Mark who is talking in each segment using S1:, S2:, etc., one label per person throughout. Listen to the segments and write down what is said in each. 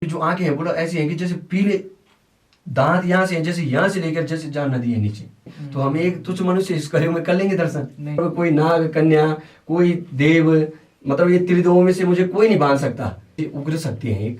S1: जो आंखें हैं बोला ऐसी हैं कि जैसे पीले दांत यहाँ से हैं, जैसे यहाँ से लेकर जैसे जहाँ नदी है नीचे। तो हम एक तुच्छ मनुष्य इस कलयुग में कर लेंगे दर्शन? कोई नाग कन्या कोई देव, मतलब ये त्रिदेवों में से मुझे कोई नहीं बांध सकता। ये उग्र शक्ति है एक।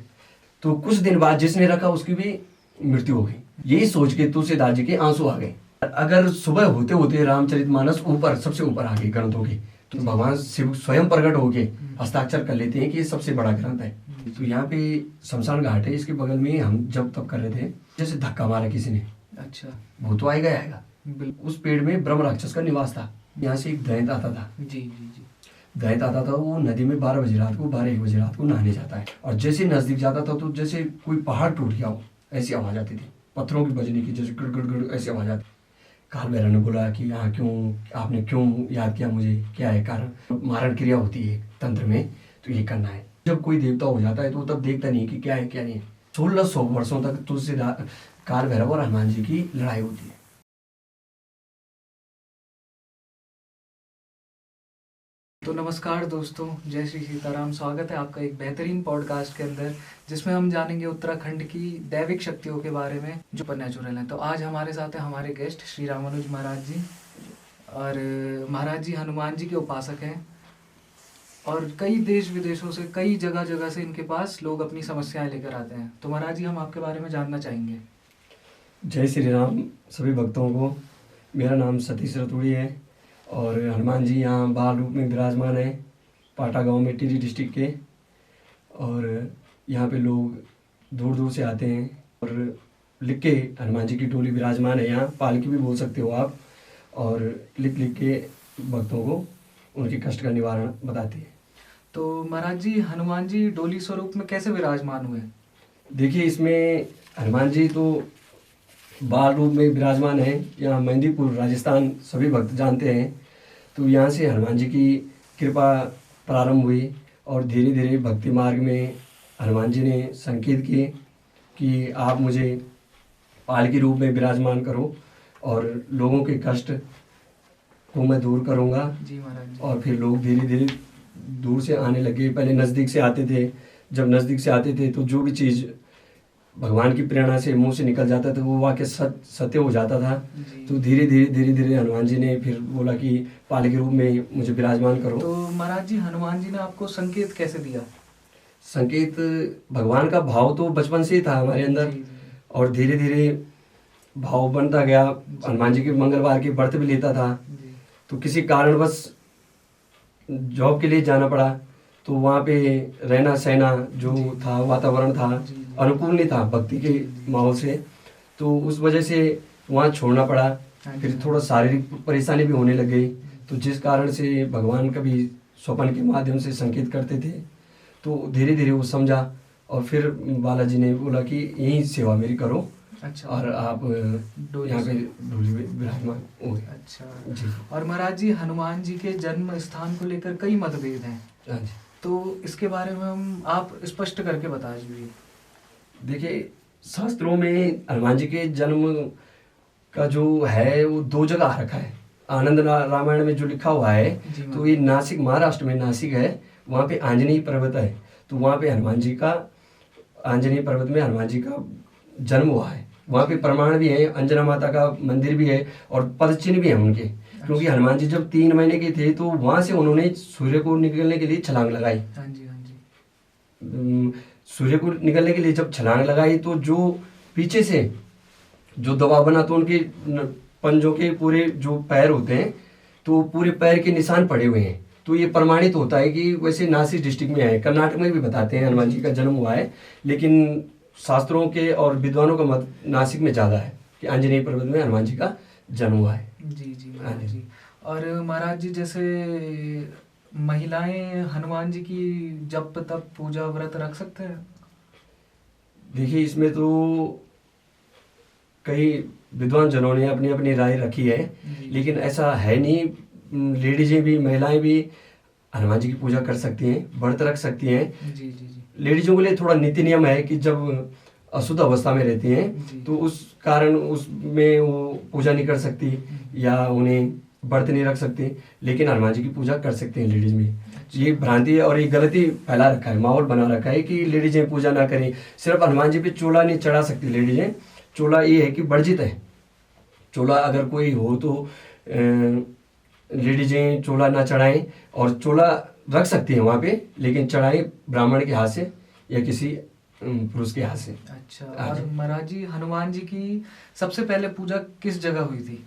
S1: तो कुछ दिन बाद जिसने रखा उसकी भी मृत्यु हो गई। यही सोच के तुलसीदास जी के आंसू आ गए। अगर सुबह होते होते रामचरितमानस ऊपर सबसे ऊपर आ गई ग्रंथों की, तो भगवान शिव स्वयं प्रकट होके हस्ताक्षर कर लेते हैं कि ये सबसे बड़ा ग्रंथ है। तो यहाँ पे शमशान घाट है, इसके बगल में हम जब तब कर रहे थे, जैसे धक्का मारा किसी ने, अच्छा वो तो आएगा। उस पेड़ में ब्रह्म राक्षस का निवास था। यहाँ से एक दैंत आता था, जी। दैंत आता था, वो नदी में 12 बजे रात को 12-1 बजे रात को नहाने जाता है। और जैसे नजदीक जाता था तो जैसे कोई पहाड़ टूट गया हो ऐसी आवाज आती थी, पत्थरों की बजने की, जैसे गड़ गड़ गड़ ऐसी आवाज आती। काल भैरव ने बोला कि यहाँ क्यों, आपने क्यों याद किया मुझे, क्या है कारण? मारण क्रिया होती है तंत्र में, तो ये करना है। जब कोई देवता हो जाता है तो तब देखता नहीं कि क्या है क्या नहीं है। 1600 वर्षों तक तुलसीदास, काल भैरव और हनुमान जी की लड़ाई होती है।
S2: तो नमस्कार दोस्तों, जय श्री सीताराम। स्वागत है आपका एक बेहतरीन पॉडकास्ट के अंदर, जिसमें हम जानेंगे उत्तराखंड की दैविक शक्तियों के बारे में जो पर नेचुरल हैं। तो आज हमारे साथ है हमारे गेस्ट श्री रामानुज महाराज जी। और महाराज जी हनुमान जी के उपासक हैं और कई देश विदेशों से, कई जगह से इनके पास लोग अपनी समस्याएं लेकर आते हैं। तो महाराज जी, हम आपके बारे में जानना चाहेंगे।
S1: जय श्री राम सभी भक्तों को। मेरा नाम सतीश रतूड़ी है और हनुमान जी यहाँ बाल रूप में विराजमान है, पाटा गांव में, टिहरी डिस्ट्रिक्ट के। और यहाँ पे लोग दूर दूर से आते हैं और लिख के, हनुमान जी की टोली विराजमान है यहाँ, पालकी भी बोल सकते हो आप। और लिख के भक्तों को उनके कष्ट का निवारण बताती है।
S2: तो महाराज जी, हनुमान जी डोली स्वरूप में कैसे विराजमान हुए?
S1: देखिए, इसमें हनुमान जी तो बाल रूप में विराजमान है। यहाँ मेहंदीपुर राजस्थान सभी भक्त जानते हैं। तो यहाँ से हनुमान जी की कृपा प्रारंभ हुई और धीरे धीरे भक्ति मार्ग में हनुमान जी ने संकेत किए कि आप मुझे पालकी रूप में विराजमान करो और लोगों के कष्ट को मैं दूर करूँगा।
S2: जी महाराज।
S1: और फिर लोग धीरे धीरे दूर से आने लगे। पहले नज़दीक से आते थे। जब नज़दीक से आते थे तो जो भी चीज़ भगवान की प्रेरणा से मुंह से निकल जाता था वो वाक्य सत्य हो जाता था। तो धीरे धीरे हनुमान जी ने फिर बोला कि पालकी रूप में मुझे विराजमान करो।
S2: तो महाराज जी, हनुमान जी ने आपको संकेत कैसे दिया?
S1: संकेत, भगवान का भाव तो बचपन से ही था हमारे अंदर और धीरे धीरे भाव बनता गया। हनुमान जी के मंगलवार के व्रत भी लेता था। तो किसी कारणवश जॉब के लिए जाना पड़ा, तो वहाँ पे रहना सहना जो था, वातावरण था अनुकूल नहीं था भक्ति के माहौल से, तो उस वजह से वहाँ छोड़ना पड़ा। फिर थोड़ा शारीरिक परेशानी भी होने लग गई। तो जिस कारण से भगवान कभी स्वप्न के माध्यम से संकेत करते थे, तो धीरे धीरे वो समझा और फिर बालाजी ने बोला कि यही सेवा मेरी करो। अच्छा। और आप यहाँ पे डोली विराजमान हो गए।
S2: अच्छा जी। और महाराज जी, हनुमान जी के जन्म स्थान को लेकर कई मतभेद हैं। हाँ जी। तो इसके बारे में आप स्पष्ट करके बता दीजिए।
S1: देखिए, शास्त्रों में हनुमान जी के जन्म का जो है वो 2 जगह आ रखा है। आनंद रामायण में जो लिखा हुआ है, तो ये नासिक, महाराष्ट्र में नासिक है, वहाँ पे आंजनेय पर्वत है। तो वहाँ पे हनुमान जी का, आंजनेय पर्वत में हनुमान जी का जन्म हुआ है। वहाँ पे प्रमाण भी है, अंजना माता का मंदिर भी है और पद चिन्ह भी है उनके। क्योंकि हनुमान जी जब 3 महीने के थे तो वहाँ से उन्होंने सूर्य को निकलने के लिए छलांग लगाई।
S2: हाँ जी।
S1: सूर्य को निकलने के लिए जब छलांग लगाई तो जो पीछे से जो दबाव बना, तो उनके पंजों के पूरे जो पैर होते हैं, तो पूरे पैर के निशान पड़े हुए हैं। तो ये प्रमाणित होता है कि वैसे नासिक डिस्ट्रिक्ट में है। कर्नाटक में भी बताते हैं हनुमान जी का जन्म हुआ है, लेकिन शास्त्रों के और विद्वानों का मत नासिक में ज़्यादा है कि आंजनेय पर्वत में हनुमान जी का जन्म हुआ है।
S2: जी महाराज जी। और महाराज जी, जैसे महिलाएं हनुमान जी की जप तप पूजा व्रत रख सकते हैं?
S1: देखिए, इसमें तो कई विद्वान जनों ने अपनी अपनी राय रखी है, लेकिन ऐसा है नहीं। लेडीजें भी, महिलाएं भी हनुमान जी की पूजा कर सकती हैं, व्रत रख सकती हैं।
S2: जी।
S1: लेडीजों के लिए थोड़ा नीति नियम है कि जब अशुद्ध अवस्था में रहती हैं तो उस कारण उसमें वो पूजा नहीं कर सकती, या उन्हें व्रत नहीं रख सकते, लेकिन हनुमान जी की पूजा कर सकते हैं लेडीज में। ये भ्रांति है और ये गलती फैला रखा है, माहौल बना रखा है कि लेडीजें पूजा ना करें। सिर्फ हनुमान जी पे चोला नहीं चढ़ा सकती लेडीजें, चोला ये है कि वर्जित है। चोला अगर कोई हो तो लेडीजें चोला ना चढ़ाएं, और चोला रख सकती हैं वहाँ पे, लेकिन चढ़ाएं ब्राह्मण के हाथ से या किसी पुरुष के हाथ से।
S2: अच्छा, और महाराज जी हनुमान जी की सबसे पहले पूजा किस जगह हुई थी?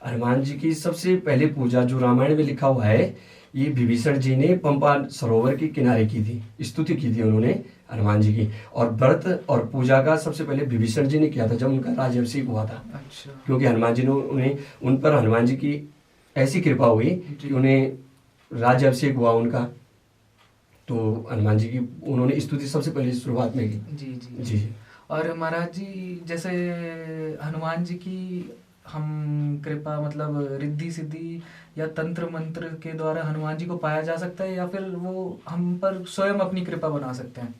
S1: हनुमान जी की सबसे पहले पूजा जो रामायण में लिखा हुआ है, ये विभीषण जी ने पंपा सरोवर के किनारे की थी, स्तुति की थी उन्होंने हनुमान जी की। और व्रत और पूजा का सबसे पहले विभीषण जी ने किया था जब उनका राज्याभिषेक हुआ था।
S2: अच्छा।
S1: क्योंकि हनुमान जी ने उन पर हनुमान जी की ऐसी कृपा हुई कि उन्हें राज्याभिषेक हुआ उनका, तो हनुमान जी की उन्होंने स्तुति सबसे पहले शुरुआत में की।
S2: जी जी
S1: जी।
S2: और महाराज जी जैसे हनुमान जी की हम कृपा मतलब रिद्धि सिद्धि या तंत्र मंत्र के द्वारा हनुमान जी को पाया जा सकता है, या फिर वो हम पर स्वयं अपनी कृपा बना सकते हैं?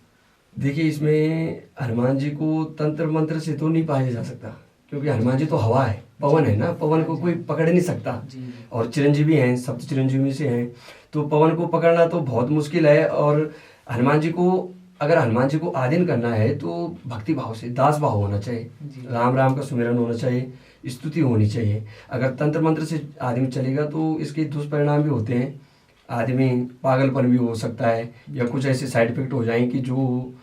S1: देखिए, इसमें हनुमान जी को तंत्र मंत्र से तो नहीं पाया जा सकता, क्योंकि हनुमान जी तो हवा है, पवन है ना, पवन को कोई पकड़ नहीं सकता। और चिरंजीवी हैं, सप्त चिरंजीवी से हैं, तो पवन को पकड़ना तो बहुत मुश्किल है। और हनुमान जी को अगर हनुमान जी को आधीन करना है तो भक्ति भाव से, दास भाव होना चाहिए, राम राम का सुमिरन होना चाहिए, स्तुति होनी चाहिए। अगर तंत्र मंत्र से आदमी चलेगा तो इसके दुष्परिणाम भी होते हैं, आदमी पागलपन भी हो सकता है, या कुछ ऐसे साइड इफेक्ट हो जाएं कि जो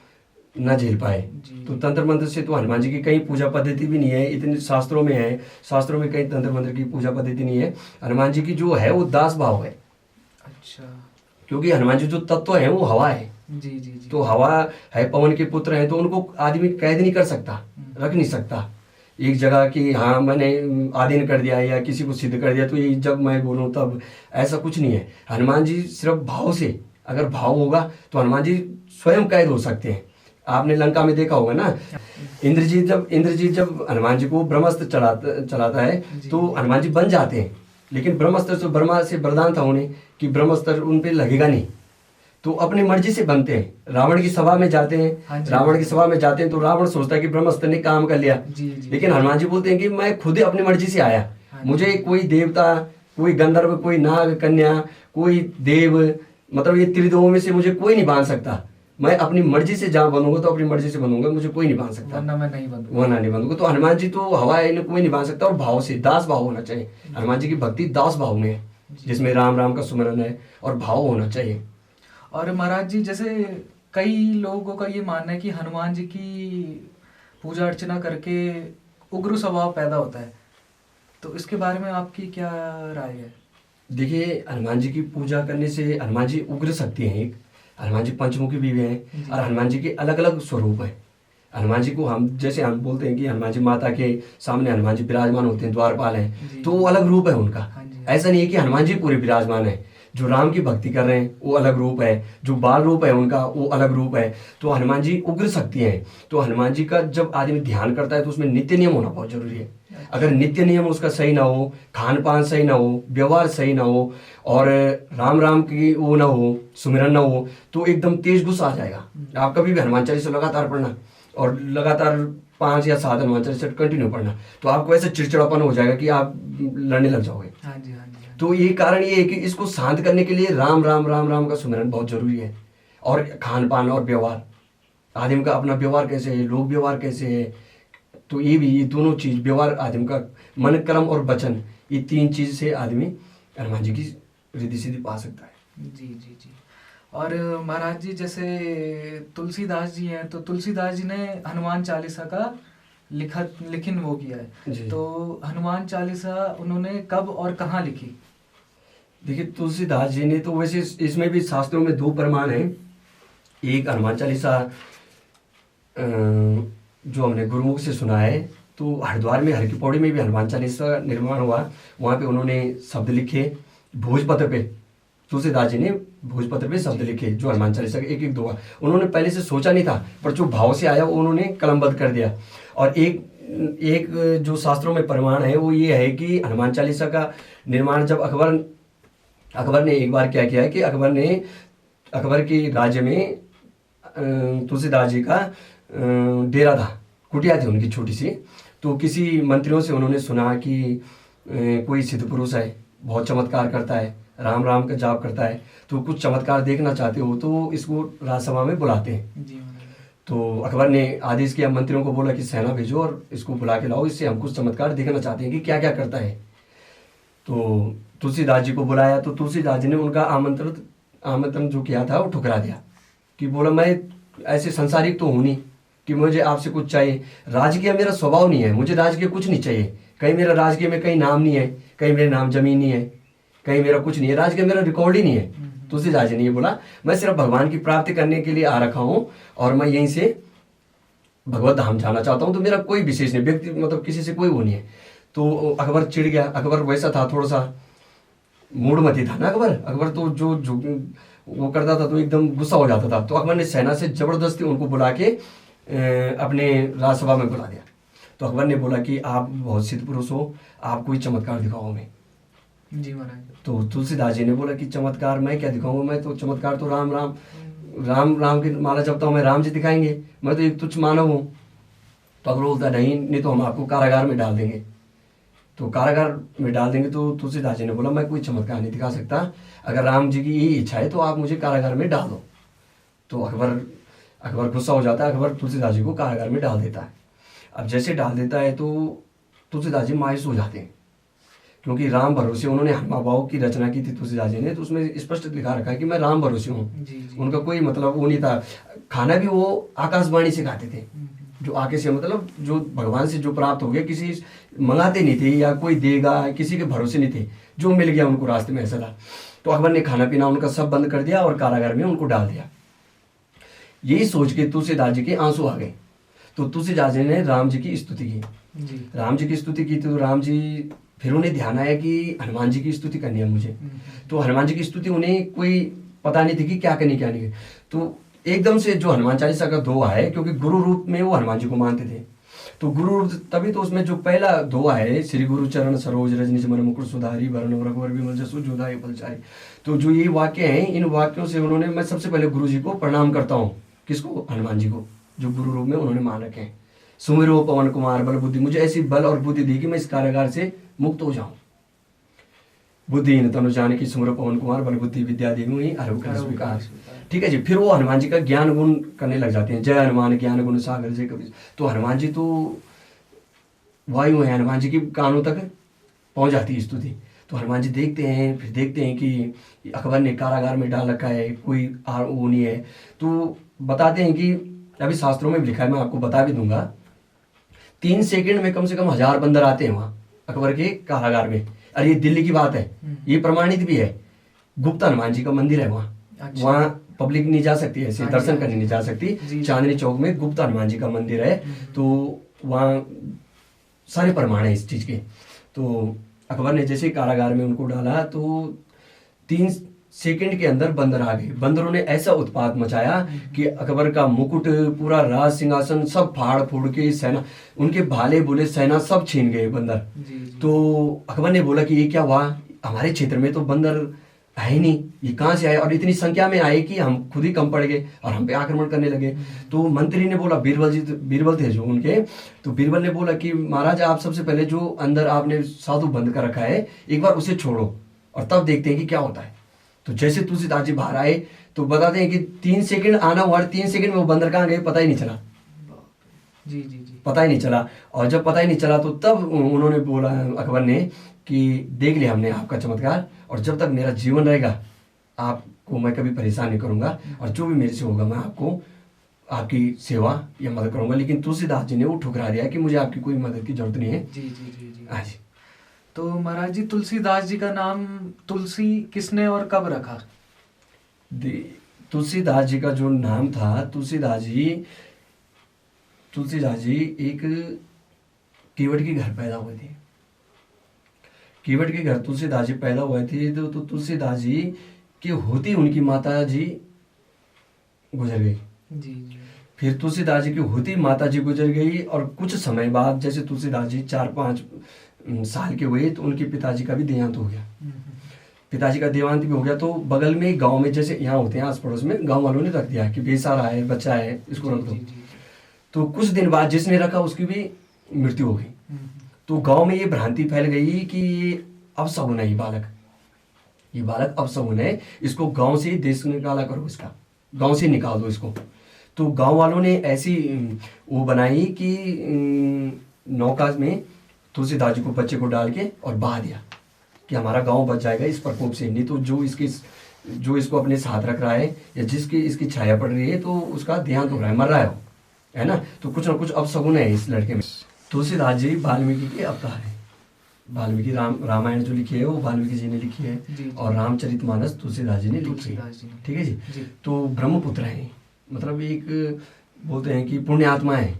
S1: न झेल पाए। तो तंत्र मंत्र से तो हनुमान जी की कई पूजा पद्धति भी नहीं है, इतने शास्त्रों में है, शास्त्रों में कई तंत्र मंत्र की पूजा पद्धति नहीं है। हनुमान जी की जो है वो दास भाव है।
S2: अच्छा।
S1: क्योंकि हनुमान जी जो तत्व है वो हवा है।
S2: जी जी जी।
S1: तो हवा है, पवन के पुत्र हैं, तो उनको आदमी कैद नहीं कर सकता, रख नहीं सकता एक जगह कि हाँ मैंने आधीन कर दिया या किसी को सिद्ध कर दिया तो ये जब मैं बोलूँ तब, ऐसा कुछ नहीं है। हनुमान जी सिर्फ भाव से, अगर भाव होगा तो हनुमान जी स्वयं कैद हो सकते हैं। आपने लंका में देखा होगा ना, इंद्रजीत जब हनुमान जी को ब्रह्मास्त्र चलाता है तो हनुमान जी बन जाते हैं, लेकिन ब्रह्मास्त्र तो ब्रह्मा से वरदान था उन्हें कि ब्रह्मास्त्र उन पे लगेगा नहीं, तो अपनी मर्जी से बनते हैं। रावण की सभा में जाते हैं, रावण की सभा में जाते हैं तो रावण सोचता है कि ब्रह्मास्त्र ने काम कर लिया, लेकिन हनुमान जी बोलते हैं कि मैं खुद ही अपनी मर्जी से आया, मुझे कोई देवता, कोई गंधर्व, कोई नाग कन्या, कोई देव, मतलब ये त्रिदेवों में से मुझे कोई नहीं बांध सकता। मैं अपनी मर्जी से जहाँ बनूंगा तो अपनी मर्जी से बनूंगा, मुझे कोई नहीं बांध सकता,
S2: वरना मैं नहीं बनूंगा।
S1: तो हनुमान जी तो हवा है, इन्हें कोई नहीं बांध सकता। और भाव से, दास भाव होना चाहिए। हनुमान जी की भक्ति दास भाव में है, जिसमें राम राम का सुमिरन है और भाव होना चाहिए।
S2: और महाराज जी जैसे कई लोगों का ये मानना है कि हनुमान जी की पूजा अर्चना करके उग्र स्वभाव पैदा होता है, तो इसके बारे में आपकी क्या राय है?
S1: देखिए, हनुमान जी की पूजा करने से हनुमान जी उग्र शक्ति हैं, एक हनुमान जी पंचमुखी भी हैं, और हनुमान जी के अलग अलग स्वरूप हैं। हनुमान जी को हम जैसे हम बोलते हैं कि हनुमान जी माता के सामने हनुमान जी विराजमान होते हैं, द्वारपाल हैं, तो वो अलग रूप है उनका। ऐसा नहीं है कि हनुमान जी पूरे विराजमान है। जो राम की भक्ति कर रहे हैं वो अलग रूप है, जो बाल रूप है उनका वो अलग रूप है। तो हनुमान जी उग्र शक्ति है। तो हनुमान जी का जब आदमी ध्यान करता है तो उसमें नित्य नियम होना बहुत जरूरी है। अगर नित्य नियम उसका सही ना हो, खान पान सही ना हो, व्यवहार सही ना हो, और राम राम की वो ना हो, सुमिरन ना हो, तो एकदम तेज गुस्सा आ जाएगा। आप कभी भी हनुमान चालीसा लगातार पढ़ना, और लगातार 5 या 7 हनुमान चालीसा कंटिन्यू पढ़ना, तो आपको ऐसा चिड़चिड़ापन हो जाएगा कि आप लड़ने लग जाओगे।
S2: हाँ जी, हाँ जी।
S1: तो ये कारण ये है कि इसको शांत करने के लिए राम राम राम राम का सुमिरन बहुत जरूरी है। और खान पान और व्यवहार, आदमी का अपना व्यवहार कैसे है, लोक व्यवहार कैसे है, तो ये दोनों चीज, व्यवहार आदमी का, मन कर्म और वचन, ये 3 चीज से आदमी हनुमान जी की रिद्धि सिद्धि पा सकता है।
S2: जी जी जी। और महाराज जी जैसे तुलसीदास जी हैं, तो तुलसीदास जी ने हनुमान चालीसा का लिखिन वो किया है, तो हनुमान चालीसा उन्होंने कब और कहाँ लिखी?
S1: देखिए, तुलसीदास जी ने तो वैसे इसमें भी शास्त्रों में 2 प्रमाण हैं। एक हनुमान चालीसा जो हमने गुरुमुख से सुना है, तो हरिद्वार में हर की पौड़ी में भी हनुमान चालीसा निर्माण हुआ, वहाँ पे उन्होंने शब्द लिखे भोजपत्र पे। तुलसीदास जी ने भोजपत्र पे शब्द लिखे जो हनुमान चालीसा के 1-1 2 उन्होंने पहले से सोचा नहीं था, पर जो भाव से आया वो उन्होंने कलमबद्ध कर दिया। और एक जो शास्त्रों में प्रमाण है वो ये है कि हनुमान चालीसा का निर्माण जब अकबर ने एक बार क्या किया है कि अकबर के राज्य में तुलसीदास जी का डेरा था, कुटिया थी उनकी छोटी सी। तो किसी मंत्रियों से उन्होंने सुना कि कोई सिद्ध पुरुष है बहुत चमत्कार करता है, राम राम का जाप करता है, तो कुछ चमत्कार देखना चाहते हो तो इसको राजसभा में बुलाते हैं।
S2: जी महाराज।
S1: तो अकबर ने आदेश किया, मंत्रियों को बोला कि सेना भेजो और इसको बुला के लाओ, इससे हम कुछ चमत्कार देखना चाहते हैं कि क्या क्या करता है। तो तुलसीदास जी को बुलाया, तो तुलसीदास जी ने उनका आमंत्रण जो किया था वो ठुकरा दिया, कि बोला मैं ऐसे संसारिक तो हूँ नहीं कि मुझे आपसे कुछ चाहिए, राजकीय मेरा स्वभाव नहीं है, मुझे राजकीय कुछ नहीं चाहिए, कहीं मेरा राजकीय में कहीं नाम नहीं है, कहीं मेरे नाम जमीन नहीं है, कहीं मेरा कुछ नहीं है, राजकीय मेरा रिकॉर्ड ही नहीं है। तुलसीदास जी ने ये बोला, मैं सिर्फ भगवान की प्राप्ति करने के लिए आ रखा हूँ और मैं यहीं से भगवत धाम जाना चाहता हूँ, तो मेरा कोई विशेष नहीं, व्यक्ति मतलब किसी से कोई वो नहीं है। तो अकबर चिढ़ गया। अकबर वैसा था, थोड़ा सा मूढ़मती था ना अकबर तो जो वो करता था तो एकदम गुस्सा हो जाता था। तो अकबर ने सेना से जबरदस्ती उनको बुला के अपने राजसभा में बुला दिया। तो अकबर ने बोला कि आप बहुत सिद्ध पुरुष हो, आप कोई चमत्कार दिखाओ हमें।
S2: जी महाराज।
S1: तो तुलसीदास जी ने बोला कि चमत्कार मैं क्या दिखाऊंगा, मैं तो चमत्कार तो राम राम राम राम की माला जपता हूँ, मैं राम जी दिखाएंगे, मैं तो एक तुच्छ मानव हूँ। तो अकबर बोलता नहीं तो हम आपको कारागार में डाल देंगे। तो कारागार में डाल देंगे। तो तुलसीदास जी ने बोला मैं कोई चमत्कार नहीं दिखा सकता, अगर राम जी की यही इच्छा है तो आप मुझे कारागार में डाल दो। तो अकबर गुस्सा हो जाता है, अकबर तुलसीदास जी को कारागार में डाल देता है। अब जैसे डाल देता है तो तुलसीदास जी मायूस हो जाते हैं, क्योंकि राम भरोसे उन्होंने हनुमान बाबू की रचना की थी तुलसीदास जी ने, तो उसमें स्पष्ट लिखा रखा है कि मैं राम भरोसे हूँ। उनका कोई मतलब वो नहीं था। खाना भी वो आकाशवाणी से खाते थे, जो आके से मतलब जो भगवान से जो प्राप्त हो गया, किसी मंगाते नहीं थे या कोई देगा, किसी के भरोसे नहीं थे, जो मिल गया उनको रास्ते में, ऐसा था। तो अकबर ने खाना पीना उनका सब बंद कर दिया और कारागार में उनको डाल दिया। यही सोच के तुलसीदास जी के आंसू आ गए। तो तुलसीदास जी ने राम जी की स्तुति की। राम जी की स्तुति की तो राम जी फिर उन्हें ध्यान आया कि हनुमान जी की स्तुति करनी है मुझे। तो हनुमान जी की स्तुति उन्हें कोई पता नहीं थी कि क्या करनी क्या नहीं। तो एकदम से जो हनुमान चालीसा का दोहा है, क्योंकि गुरु रूप में वो हनुमान जी को मानते थे, तो गुरु रूप तभी तो उसमें जो पहला दोहा है, श्री गुरु चरण सरोज रजनी मन मुकुर सुधारी वरण रघुवर विमल जसु जोधाय फलचारी। तो जो ये वाक्य हैं, इन वाक्यों से उन्होंने, मैं सबसे पहले गुरु जी को प्रणाम करता हूँ। किसको? हनुमान जी को, जो गुरु रूप में उन्होंने मान रखे हैं। सुमिरो पवन कुमार बल बुद्धि, मुझे ऐसी बल और बुद्धि दी कि मैं इस कारागार से मुक्त हो जाऊं। बुद्धिहीन तनु जानिके सुमिरो पवन कुमार बल बुद्धि विद्या देहु ही अरहु कलि स्वीकार। ठीक है जी। फिर वो हनुमान जी का ज्ञान गुण करने लग जाते हैं। जय हनुमान ज्ञान गुण सागर जय कबीर। तो हनुमान जी तो वायु है, हनुमान जी की कानों तक पहुंच जाती है स्तुति। तो हनुमान जी देखते हैं, फिर देखते हैं कि अकबर ने कारागार में डाल रखा है, कोई वो नहीं है। तो बताते हैं कि अभी शास्त्रों में भी लिखा है, मैं आपको बता भी दूंगा, 3 सेकंड में कम से कम 1000 बंदर आते हैं वहां अकबर के कारागार में। अरे ये दिल्ली की बात है, ये प्रमाणित भी है। गुप्त हनुमान जी का मंदिर है वहाँ। अच्छा। वहाँ पब्लिक नहीं जा सकती, ऐसे दर्शन करने नहीं जा सकती। चांदनी चौक में गुप्त हनुमान जी का मंदिर है, तो वहाँ सारे प्रमाण है इस चीज के। तो अकबर ने जैसे कारागार में उनको डाला तो 3 सेकंड के अंदर बंदर आ गए। बंदरों ने ऐसा उत्पात मचाया कि अकबर का मुकुट, पूरा राज सिंहासन सब फाड़ फूड़ के, सेना, उनके भाले बुले सेना सब छीन गए बंदर। तो अकबर ने बोला कि ये क्या हुआ, हमारे क्षेत्र में तो बंदर है ही नहीं, ये कहाँ से आए, और इतनी संख्या में आए कि हम खुद ही कम पड़ गए और हम पे आक्रमण करने लगे। तो मंत्री ने बोला, बीरबल थे जो उनके, तो बीरबल ने बोला कि महाराज आप सबसे पहले जो अंदर आपने साधु बंद कर रखा है, एक बार उसे छोड़ो और तब देखते हैं कि क्या होता है। तो जैसे तुलसीदास जी बाहर आए तो बताते हैं कि 3 सेकंड आना हुआ, 3 सेकंड में वो बंदर कहाँ गए पता ही नहीं चला। जी, पता ही नहीं चला। और जब पता ही नहीं चला तो तब उन्होंने बोला अकबर ने कि देख लिया हमने आपका चमत्कार, और जब तक मेरा जीवन रहेगा आपको मैं कभी परेशान नहीं करूंगा, और जो भी मेरे से होगा मैं आपको आपकी सेवा या मदद करूंगा। लेकिन तुलसीदास जी ने वो ठुकरा दिया कि मुझे आपकी कोई मदद की जरूरत नहीं है। जी। हाँ जी।
S2: तो महाराज जी, तुलसीदास जी का नाम तुलसी किसने और कब रखा?
S1: तुलसीदास जी का जो नाम था, तुलसीदास जी एक केवट के घर पैदा हुए थे। केवट के घर तुलसीदास जी पैदा हुए थे। तो तुलसीदास जी के होती उनकी माता जी गुजर गई। जी। फिर तुलसीदास जी की होती माता जी गुजर गई, और कुछ समय बाद जैसे तुलसीदास जी 4-5 साल के हुए तो उनके पिताजी का भी देहांत हो गया। पिताजी का देहांत भी हो गया तो बगल में गांव में, जैसे यहाँ होते हैं आस पड़ोस में, गांव वालों ने रख दिया कि बेसहारा है, बच्चा है, इसको रख दो। तो कुछ दिन बाद जिसने रखा उसकी भी मृत्यु हो गई। तो गांव में ये भ्रांति फैल गई कि अपशगुन है, ये बालक अपशगुन है, इसको गांव से देश निकाला करो, इसका गांव से निकाल दो इसको। तो गांव वालों ने ऐसी वो बनाई कि नौका में तुलसीदास जी को बच्चे को डाल के और बहा दिया कि हमारा गांव बच जाएगा इस प्रकोप से। नहीं तो जो इसको अपने साथ रख रहा है या जिसकी इसकी छाया पड़ रही है तो उसका देहांत हो रहा है, मर रहा है ना। तो कुछ ना कुछ अपशगुन है इस लड़के में। तुलसीदास जी वाल्मीकि के अवतार है। वाल्मीकि रामायण जो लिखी है वो वाल्मीकि जी ने लिखी है, और रामचरितमानस तुलसीदास जी ने लिखी है। ठीक है जी। तो ब्रह्मपुत्र है, मतलब एक बोलते हैं कि पुण्य आत्मा है।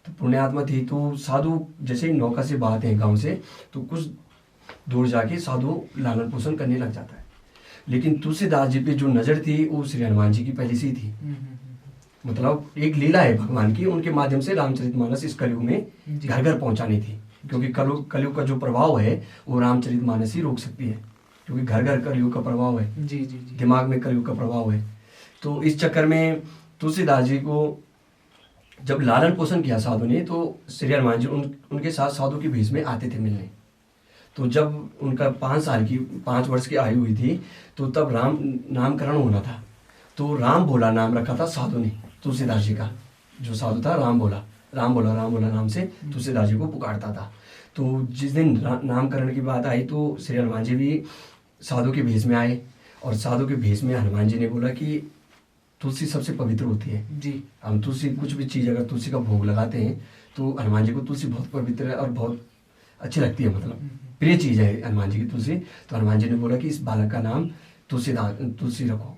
S1: तो पुण्य आत्मा थी तो साधु जैसे ही नौका से बहाते हैं गांव से, तो कुछ दूर जाके साधु लालन पोषण करने लग जाता है। लेकिन तुलसीदास जी पे जो नजर थी वो श्री हनुमान जी की पहले से ही थी। मतलब एक लीला है भगवान की, उनके माध्यम से रामचरितमानस इस कलयुग में घर घर पहुंचानी थी। क्योंकि कलयुग का जो प्रभाव है वो रामचरितमानस ही रोक सकती है, क्योंकि घर घर कलयुग का प्रभाव है। जी। दिमाग में कलयुग का प्रभाव है। तो इस चक्कर में तुलसीदास जी को जब लालन पोषण किया साधु ने, तो श्री हनुमान जी उनके साथ साधु के भेष में आते थे मिलने। तो जब उनका 5 वर्ष की आयु हुई थी, तो तब राम नामकरण होना था। तो राम भोला नाम रखा था साधु ने तुलसीदास जी का। जो साधु था राम भोला नाम से तुलसीदास जी को पुकारता था। तो जिस दिन नामकरण की बात आई तो श्री हनुमान जी भी साधु के भेष में आए, और साधु के भेष में हनुमान जी ने बोला कि तुलसी सबसे पवित्र होती है जी। हम तुलसी कुछ भी चीज़ अगर तुलसी का भोग लगाते हैं तो हनुमान जी को तुलसी बहुत पवित्र है और बहुत अच्छी लगती है, मतलब प्रिय चीज़ है हनुमान जी की तुलसी। तो हनुमान जी ने बोला कि इस बालक का नाम तुलसी रखो,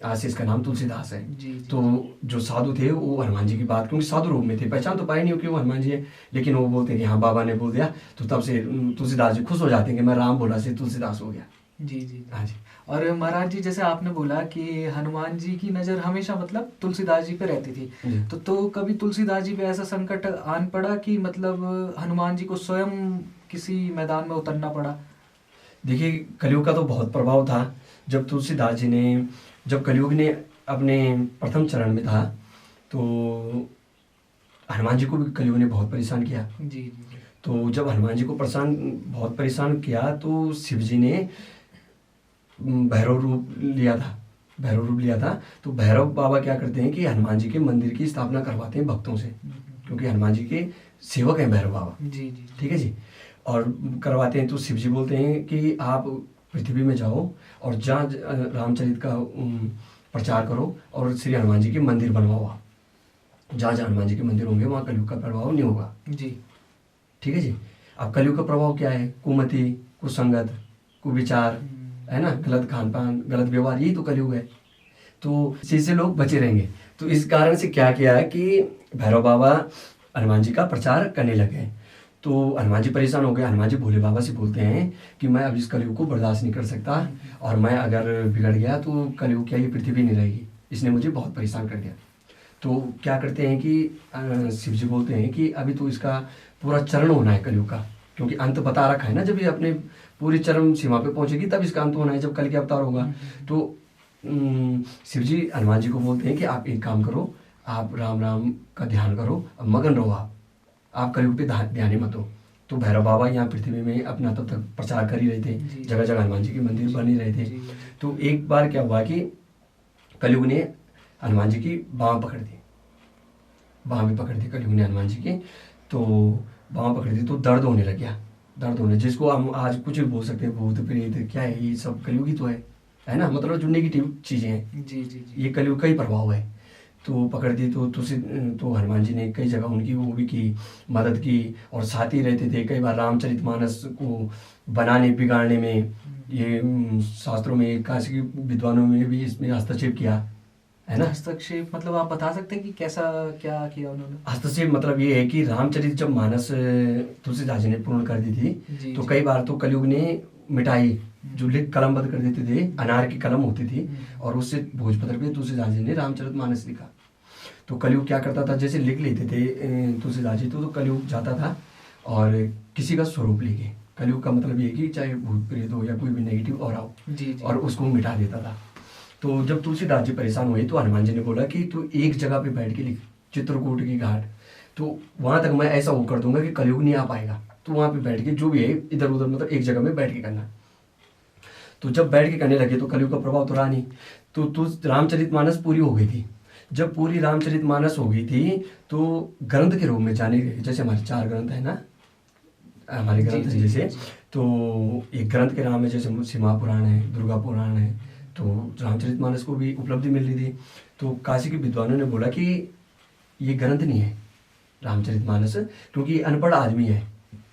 S1: आज से इसका नाम तुलसीदास है। जी। तो जो साधु थे वो हनुमान जी की बात, क्योंकि साधु रूप में थे, पहचान तो पाए नहीं कि वो हनुमान जी है, लेकिन वो बोलते हैं कि हाँ बाबा ने बोल दिया। तो तब से तुलसीदास जी खुश हो जाते हैं कि मैं राम भोला से तुलसीदास हो गया। जी। हाँ जी।
S2: और महाराज जी, जैसे आपने बोला कि हनुमान जी की नज़र हमेशा मतलब तुलसीदास जी पे रहती थी, तो कभी तुलसीदास जी पे ऐसा संकट आन पड़ा कि मतलब हनुमान जी को स्वयं किसी मैदान में उतरना पड़ा?
S1: देखिए, कलयुग का तो बहुत प्रभाव था। जब तुलसीदास जी ने, जब कलयुग ने अपने प्रथम चरण में था, तो हनुमान जी को भी कलयुग ने बहुत परेशान किया। जी। तो जब हनुमान जी को बहुत परेशान किया, तो शिव जी ने भैरव रूप लिया था। तो भैरव बाबा क्या करते हैं कि हनुमान जी के मंदिर की स्थापना करवाते हैं भक्तों से, क्योंकि हनुमान जी के सेवक हैं भैरव बाबा। जी। ठीक है जी। और करवाते हैं तो शिव जी बोलते हैं कि आप पृथ्वी में जाओ और जहाँ रामचरित का प्रचार करो और श्री हनुमान जी के मंदिर बनवाओ। आप जहाँ हनुमान जी के मंदिर होंगे वहाँ कलयुग का प्रभाव नहीं होगा। जी। ठीक है जी। अब कलयुग का प्रभाव क्या है? कुमति, कुसंगत, कुविचार, है ना, गलत खान पान, गलत व्यवहार, यही तो कलयुग है। तो इससे लोग बचे रहेंगे। तो इस कारण से क्या किया है कि भैरव बाबा हनुमान जी का प्रचार करने लगे। तो हनुमान जी परेशान हो गए। हनुमान जी भोले बाबा से बोलते हैं कि मैं अब इस कलयुग को बर्दाश्त नहीं कर सकता, और मैं अगर बिगड़ गया तो कलयुग क्या ये पृथ्वी नहीं रहेगी, इसने मुझे बहुत परेशान कर दिया। तो क्या करते हैं कि शिव जी बोलते हैं कि अभी तो इसका पूरा चरण होना है कलयुग का, क्योंकि अंत बता रखा है ना, जब ये अपने पूरी चरम सीमा पे पहुंचेगी तब इसका अंत होना है, जब कल के अवतार होगा। तो शिव जी हनुमान जी को बोलते हैं कि आप एक काम करो, आप राम राम का ध्यान करो, अब मगन रहो, आप कलयुग पे ध्यान ही मत हो। तो भैरव बाबा यहाँ पृथ्वी में अपना तब तक प्रचार कर ही रहे थे, जगह जगह हनुमान जी के मंदिर बन ही रहे थे। तो एक बार क्या हुआ कि कलयुग ने हनुमान जी की बाँह पकड़ दी, कलयुग ने हनुमान जी की, तो बाँह पकड़ दी तो दर्द होने लग गया। जिसको हम आज कुछ भी बोल सकते हैं, भूत प्रेत क्या है, ये सब कलयुग ही तो है ना, मतलब जो नेगेटिव चीज़ें हैं। जी। ये कलयुग का ही प्रभाव है। तो पकड़ दी तो हनुमान जी ने कई जगह उनकी वो भी की, मदद की, और साथ ही रहते थे। कई बार रामचरितमानस को बनाने बिगाड़ने में, ये शास्त्रों में, काशी के विद्वानों में भी इसमें हस्तक्षेप किया, है ना।
S2: हस्तक्षेप मतलब आप बता सकते हैं कि कैसा क्या किया उन्होंने?
S1: हस्तक्षेप मतलब ये है कि रामचरित जब मानस तुलसीदास जी ने पूर्ण कर दी थी, तो कई बार तो कलयुग ने मिटाई, जो लिख कलमबद्ध कर देते थे, अनार की कलम होती थी, और उससे भोजपत्र पे तुलसीदास जी ने रामचरितमानस लिखा। तो कलयुग क्या करता था, जैसे लिख लेते थे तुलसीदास जी, तो कलयुग जाता था और किसी का स्वरूप लेके, कलयुग का मतलब ये कि चाहे भूत प्रेत हो या कोई भी नेगेटिव और आओ, और उसको मिटा देता था। तो जब तुलसीदास जी परेशान हुए तो हनुमान जी ने बोला कि तू एक जगह पे बैठ के लिख, चित्रकूट की घाट, तो वहां तक मैं ऐसा वो कर दूंगा कि कलयुग नहीं आ पाएगा। तो वहाँ पे बैठ के जो भी है इधर उधर मतलब एक जगह में बैठ के करना। तो जब बैठ के करने लगे तो कलयुग का प्रभाव तो रहा नहीं, तो रामचरितमानस पूरी हो गई थी। जब पूरी रामचरितमानस हो गई थी तो ग्रंथ के रूप में जाने लगे। जैसे हमारे 4 ग्रंथ है ना, हमारे ग्रंथ है जैसे, तो एक ग्रंथ के नाम है जैसे शिवा पुराण है, दुर्गा पुराण है, तो रामचरितमानस को भी उपलब्धि मिल रही थी। तो काशी के विद्वानों ने बोला कि ये ग्रंथ नहीं है रामचरितमानस, क्योंकि अनपढ़ आदमी है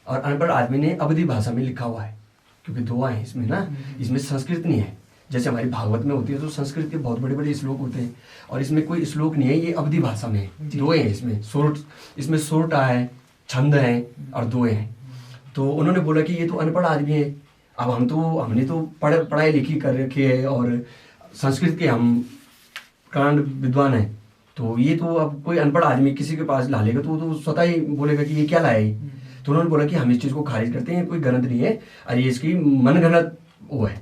S1: और अनपढ़ आदमी ने अवधी भाषा में लिखा हुआ है, क्योंकि दोहा है इसमें ना, इसमें संस्कृत नहीं है। जैसे हमारी भागवत में होती है तो संस्कृत के बहुत बड़े बड़े श्लोक होते हैं, और इसमें कोई श्लोक नहीं है, ये अवधी भाषा में है। दोहे हैं इसमें, इसमें सोरठा है, छंद है और दोहे हैं। तो उन्होंने बोला कि ये तो अनपढ़ आदमी है, अब हमने तो पढ़ाई लिखी कर रखी है और संस्कृत के हम कांड विद्वान हैं, तो ये तो अब कोई अनपढ़ आदमी किसी के पास ला लेगा तो स्वतः ही बोलेगा कि ये क्या लाया है। तो उन्होंने बोला कि हम इस चीज़ को खारिज करते हैं, कोई ग्रंथ नहीं है और ये इसकी मनगढ़ंत वो है।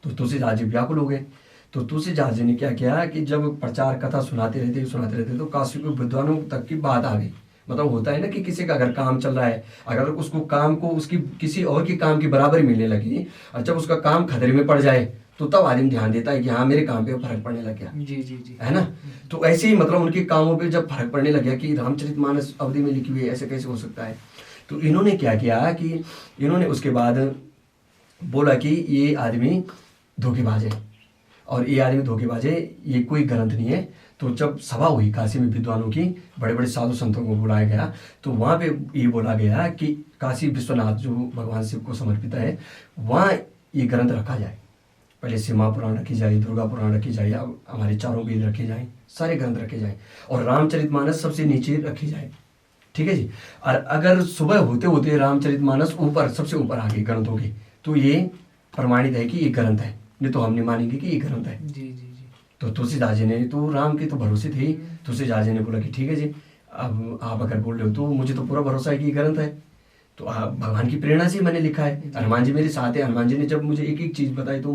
S1: तो तुलसीदास जी व्याकुल हो गए। तो तुलसीदास जी ने क्या किया कि जब प्रचार कथा सुनाते रहते तो काशी के विद्वानों तक की बात आ गई। मतलब होता है ना कि किसी का अगर काम चल रहा है, अगर उसको काम को उसकी किसी और के काम की बराबरी मिलने लगी और जब उसका काम खतरे में पड़ जाए तो तब आदमी ध्यान देता है कि हाँ मेरे काम पे फर्क पड़ने लग गया।
S2: जी
S1: है ना। तो ऐसे ही मतलब उनके कामों पे जब फर्क पड़ने लग गया कि रामचरितमानस अवधि में लिखी हुई है, ऐसे कैसे हो सकता है। तो इन्होंने क्या किया कि इन्होंने उसके बाद बोला कि ये आदमी धोखेबाज है और ये आदमी धोखेबाज है, ये कोई ग्रंथ नहीं है। तो जब सभा हुई काशी में विद्वानों की, बड़े बड़े साधु संतों को बुलाया गया, तो वहाँ पे ये बोला गया कि काशी विश्वनाथ जो भगवान शिव को समर्पित है, वहाँ ये ग्रंथ रखा जाए। पहले शिवा पुराण रखी जाए, दुर्गा पुराण रखी जाए, अब हमारे 4 वेद रखे जाए, सारे ग्रंथ रखे जाए और रामचरितमानस सबसे नीचे रखी जाए। ठीक है जी। और अगर सुबह होते होते रामचरितमानस ऊपर सबसे ऊपर आ गई ग्रंथों की, तो ये प्रमाणित है कि ये ग्रंथ है, नहीं तो हम नहीं मानेंगे कि ये ग्रंथ है।
S2: जी।
S1: तो तुलसीदास जी ने तो राम के तो भरोसे थे, तुलसीदास जी ने बोला कि ठीक है जी, अब आप अगर बोल रहे हो तो मुझे तो पूरा भरोसा है कि ये ग्रंथ है, तो आप भगवान की प्रेरणा से मैंने लिखा है। हनुमान जी मेरे साथ है, हनुमान जी ने जब मुझे एक एक चीज़ बताई तो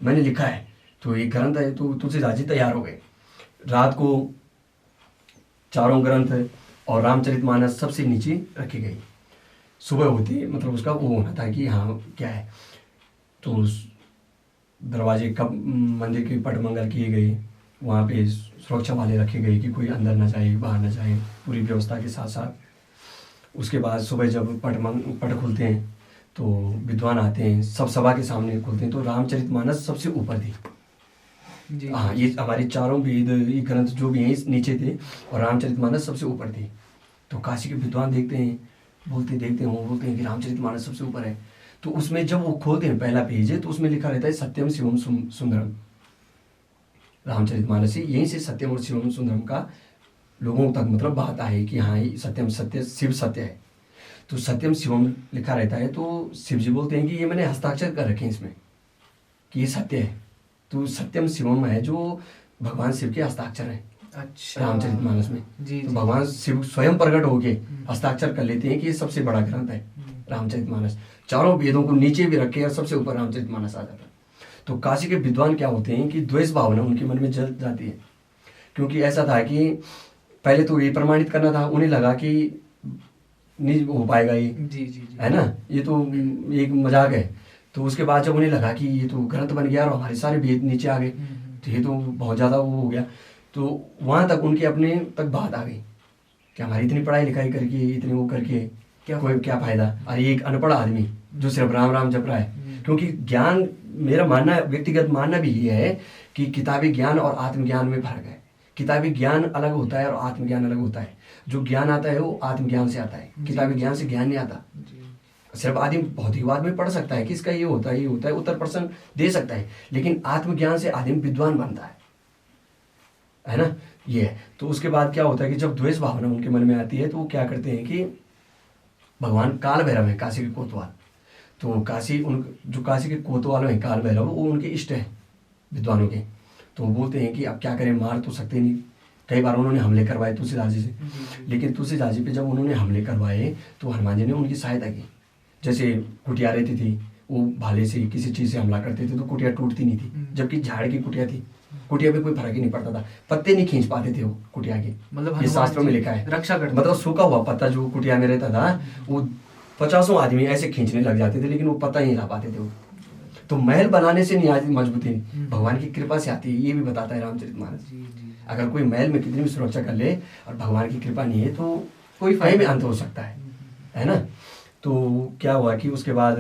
S1: मैंने लिखा है, तो ये ग्रंथ है। तो तुलसीदास जी तैयार हो गए। रात को 4 ग्रंथ और रामचरितमानस सबसे नीचे रखी गई। सुबह होती मतलब उसका वो होना था कि हाँ क्या है। तो दरवाजे कब मंदिर के पट मंगल किए गए, वहाँ पे सुरक्षा वाले रखे गए कि कोई अंदर न जाए बाहर न जाए, पूरी व्यवस्था के साथ साथ। उसके बाद सुबह जब पट खुलते हैं तो विद्वान आते हैं, सब सभा के सामने खुलते हैं, तो रामचरितमानस सबसे ऊपर थी। हाँ, ये हमारे 4 वेद ये ग्रंथ जो भी हैं नीचे थे और रामचरितमानस सबसे ऊपर थी। तो काशी के विद्वान देखते हैं बोलते हैं कि रामचरितमानस सबसे ऊपर है। तो उसमें जब वो खोलते हैं पहला पेज है तो उसमें लिखा रहता है सत्यम शिवम सुंदरम। रामचरितमानस यहीं से सत्यम और शिवम सुंदरम का लोगों तक मतलब बात आई कि हाँ ये सत्यम सत्य शिव सत्य है। तो सत्यम शिवम लिखा रहता है, तो शिव जी बोलते हैं कि ये मैंने हस्ताक्षर कर रखे हैं इसमें कि ये सत्य है। तो सत्यम शिवम है जो भगवान शिव के हस्ताक्षर है। अच्छा। रामचरितमानस में तो भगवान शिव स्वयं प्रकट होके हस्ताक्षर कर लेते हैं कि ये सबसे बड़ा ग्रंथ है रामचरितमानस। 4 वेदों को नीचे भी रखे और सबसे ऊपर रामचरितमानस आ जाता है। तो काशी के विद्वान क्या होते हैं कि द्वेष भावना उनके मन में जल जाती है, क्योंकि ऐसा था कि पहले तो ये प्रमाणित करना था, उन्हें लगा कि नहीं हो पाएगा ये। जी। है ना, ये तो एक मजाक है। तो उसके बाद जब उन्हें लगा कि ये तो ग्रंथ बन गया और हमारे सारे वेद नीचे आ गए, तो ये तो बहुत ज़्यादा वो हो गया। तो वहाँ तक उनके अपने तक बात आ गई कि हमारी इतनी पढ़ाई लिखाई करके इतनी वो करके क्या फ़ायदा। अरे एक अनपढ़ आदमी जो सिर्फ राम राम जप रहा है। क्योंकि ज्ञान, मेरा मानना, व्यक्तिगत मानना भी ये है कि किताबी ज्ञान और आत्मज्ञान में फर्क है। किताबी ज्ञान अलग होता है और आत्मज्ञान अलग होता है। जो ज्ञान आता है वो आत्मज्ञान से आता है, किताबी ज्ञान से ज्ञान नहीं आता। सिर्फ आदमी भौतिकवाद में पढ़ सकता है कि इसका ये होता है उत्तर प्रश्न दे सकता है, लेकिन आत्मज्ञान से आदमी विद्वान बनता है ना। ये है। तो उसके बाद क्या होता है कि जब द्वेष भावना उनके मन में आती है तो वो क्या करते हैं कि भगवान काल भैरव है काशी के कोतवाल, तो जो काशी के कोतवाल हैं काल भैरव, वो उनके इष्ट हैं विद्वानों के। तो वो बोलते हैं कि अब क्या करें, मार तो सकते नहीं। कई बार उन्होंने हमले करवाए तुलसीदास जी से, लेकिन तुलसीदास जी पे जब उन्होंने हमले करवाए तो हनुमान जी ने उनकी सहायता की। जैसे कुटिया रहती थी, वो भाले से किसी चीज़ से हमला करते थे तो कुटिया टूटती नहीं थी, जबकि झाड़ की कुटिया थी, कुटिया पे कोई फर्क ही नहीं पड़ता था, पत्ते नहीं खींच पाते थे वो कुटिया के। मतलब ये शास्त्रों में लिखा है, रक्षा करते, मतलब सूखा हुआ पत्ता जो कुटिया में रहता था वो 50 आदमी ऐसे खींचने लग जाते थे, लेकिन वो पता ही नहीं ला पाते थे वो। तो महल बनाने से नहीं आती मजबूती, भगवान की कृपा से आती है, ये भी बताता है रामचरितमानस। अगर कोई महल में कितनी भी सुरक्षा कर ले और भगवान की कृपा नहीं है तो कोई कहीं भी अंत हो सकता है ना। तो क्या हुआ कि उसके बाद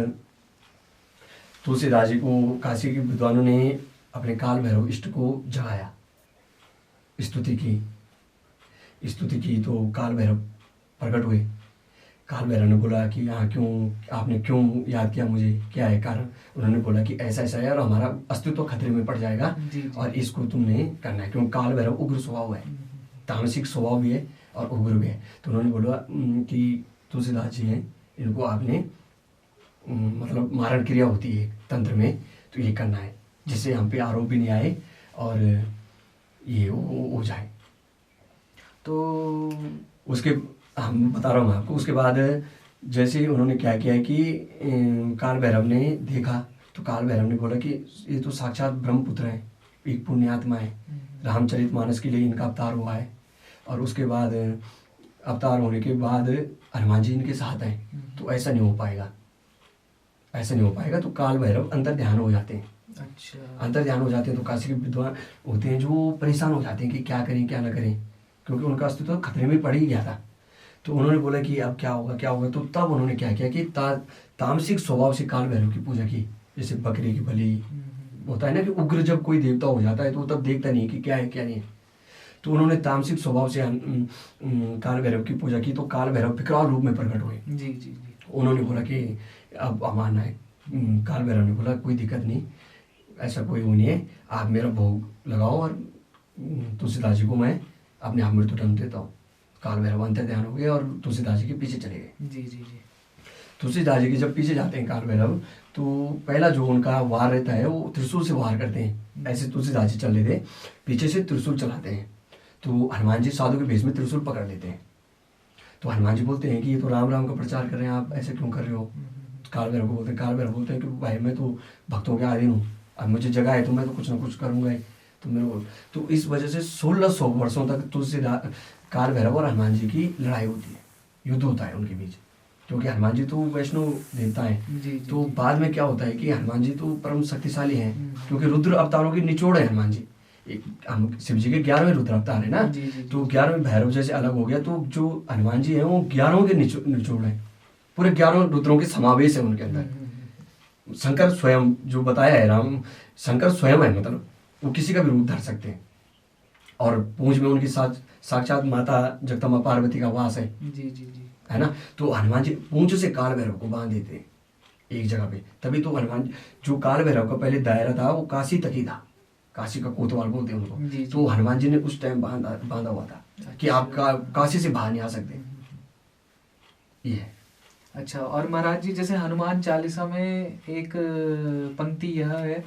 S1: तुलसीदास जी को काशी के विद्वानों ने अपने काल भैरव इष्ट को जगाया, स्तुति की तो काल भैरव प्रकट हुए। काल भैरव ने बोला कि हाँ आपने क्यों याद किया मुझे, क्या है कारण। उन्होंने बोला कि ऐसा ऐसा है और हमारा अस्तित्व खतरे में पड़ जाएगा और इसको तुमने करना है, क्योंकि काल भैरव उग्र स्वभाव है, तामसिक स्वभाव भी है और उग्र भी है। तो उन्होंने बोला कि तुलसीदास जी हैं, इनको आपने मतलब मारण क्रिया होती है तंत्र में, तो ये करना है जिससे हम पे आरोप भी नहीं आए और ये हो जाए। तो उसके हम बता रहा हूँ आपको। उसके बाद जैसे ही उन्होंने क्या किया कि काल भैरव ने देखा, तो काल भैरव ने बोला कि ये तो साक्षात ब्रह्मपुत्र है, एक पुण्यात्मा है, रामचरितमानस के लिए इनका अवतार हुआ है। और उसके बाद अवतार होने के बाद हनुमान जी इनके साथ हैं, तो ऐसा नहीं हो पाएगा, ऐसा नहीं हो पाएगा। तो काल भैरव अंतर ध्यान हो जाते हैं। अच्छा, अंतर ध्यान हो जाते हैं तो काशी के विद्वान होते हैं जो परेशान हो जाते हैं कि क्या करें क्या ना करें, क्योंकि उनका अस्तित्व खतरे में पड़ ही गया था। तो उन्होंने बोला कि अब क्या होगा। तो तब उन्होंने क्या किया कि तामसिक स्वभाव से काल भैरव की पूजा की। जैसे बकरी की बलि होता है ना कि उग्र जब कोई देवता हो जाता है तो तब देखता नहीं कि क्या है क्या नहीं है। तो उन्होंने तामसिक स्वभाव से काल भैरव की पूजा की, तो काल भैरव विकराल रूप में प्रकट हुए। जी। उन्होंने बोला कि अब मानना है। काल भैरव ने बोला कोई दिक्कत नहीं, ऐसा कोई वो नहीं है, आप मेरा भोग लगाओ और तुलसीदास जी को मैं अपने आप मृत्यु दंड देता हूँ। काल भैरव अंतर ध्यान हो गए और तुलसीदास जी के पीछे चले गए। जी। तुलसीदास जी के जब पीछे जाते हैं काल भैरव, तो पहला जो उनका वार रहता है वो त्रिशूल से वार करते हैं। ऐसे तुलसीदास जी चल रहे थे, पीछे से त्रिशूल चलाते हैं, तो हनुमान जी साधु के भेष में त्रिशूल पकड़ लेते हैं। तो हनुमान जी बोलते हैं कि ये तो राम राम का प्रचार कर रहे हैं, आप ऐसे क्यों कर रहे हो। काल भैरव को बोलते हैं, काल भैरव बोलते हैं कि भाई मैं तो भक्तों के अधीन हूँ, अब मुझे जगह है तो मैं तो कुछ ना कुछ करूँगा ही, तो मेरे को। तो इस वजह से 1600 वर्षों तक तुलसीदास काल भैरव और हनुमान जी की लड़ाई होती है, युद्ध होता है उनके बीच, क्योंकि हनुमान जी तो वैष्णव देवता हैं। तो बाद में क्या होता है कि हनुमान जी तो परम शक्तिशाली हैं, क्योंकि रुद्र अवतारों की निचोड़ है हनुमान जी। हम शिव जी के 11वें रुद्र अवतार है ना, तो 11वें भैरव जैसे अलग हो गया, तो जो हनुमान जी हैं वो 11 के निचोड़ है, पूरे 11 रुद्रों के समावेश है उनके अंदर। शंकर स्वयं जो बताया है, राम शंकर स्वयं है, मतलब वो किसी का भी रूप धर सकते हैं। और पूंछ में उनकी साक्षात माता जगदम्बा पार्वती का वास है। जी है ना। तो हनुमान जी पूंछ से काल भैरव को बांध देते हैं एक जगह पे, तभी तो हनुमान जो काल भैरव का पहले दायरा था वो काशी तक ही था, काशी का कोतवाल बोलते हैं उनको। तो हनुमान जी ने उस टाइम बांधा हुआ था कि आप काशी से बाहर नहीं आ सकते, ये है।
S2: अच्छा, और महाराज जी जैसे हनुमान चालीसा में एक पंक्ति यह है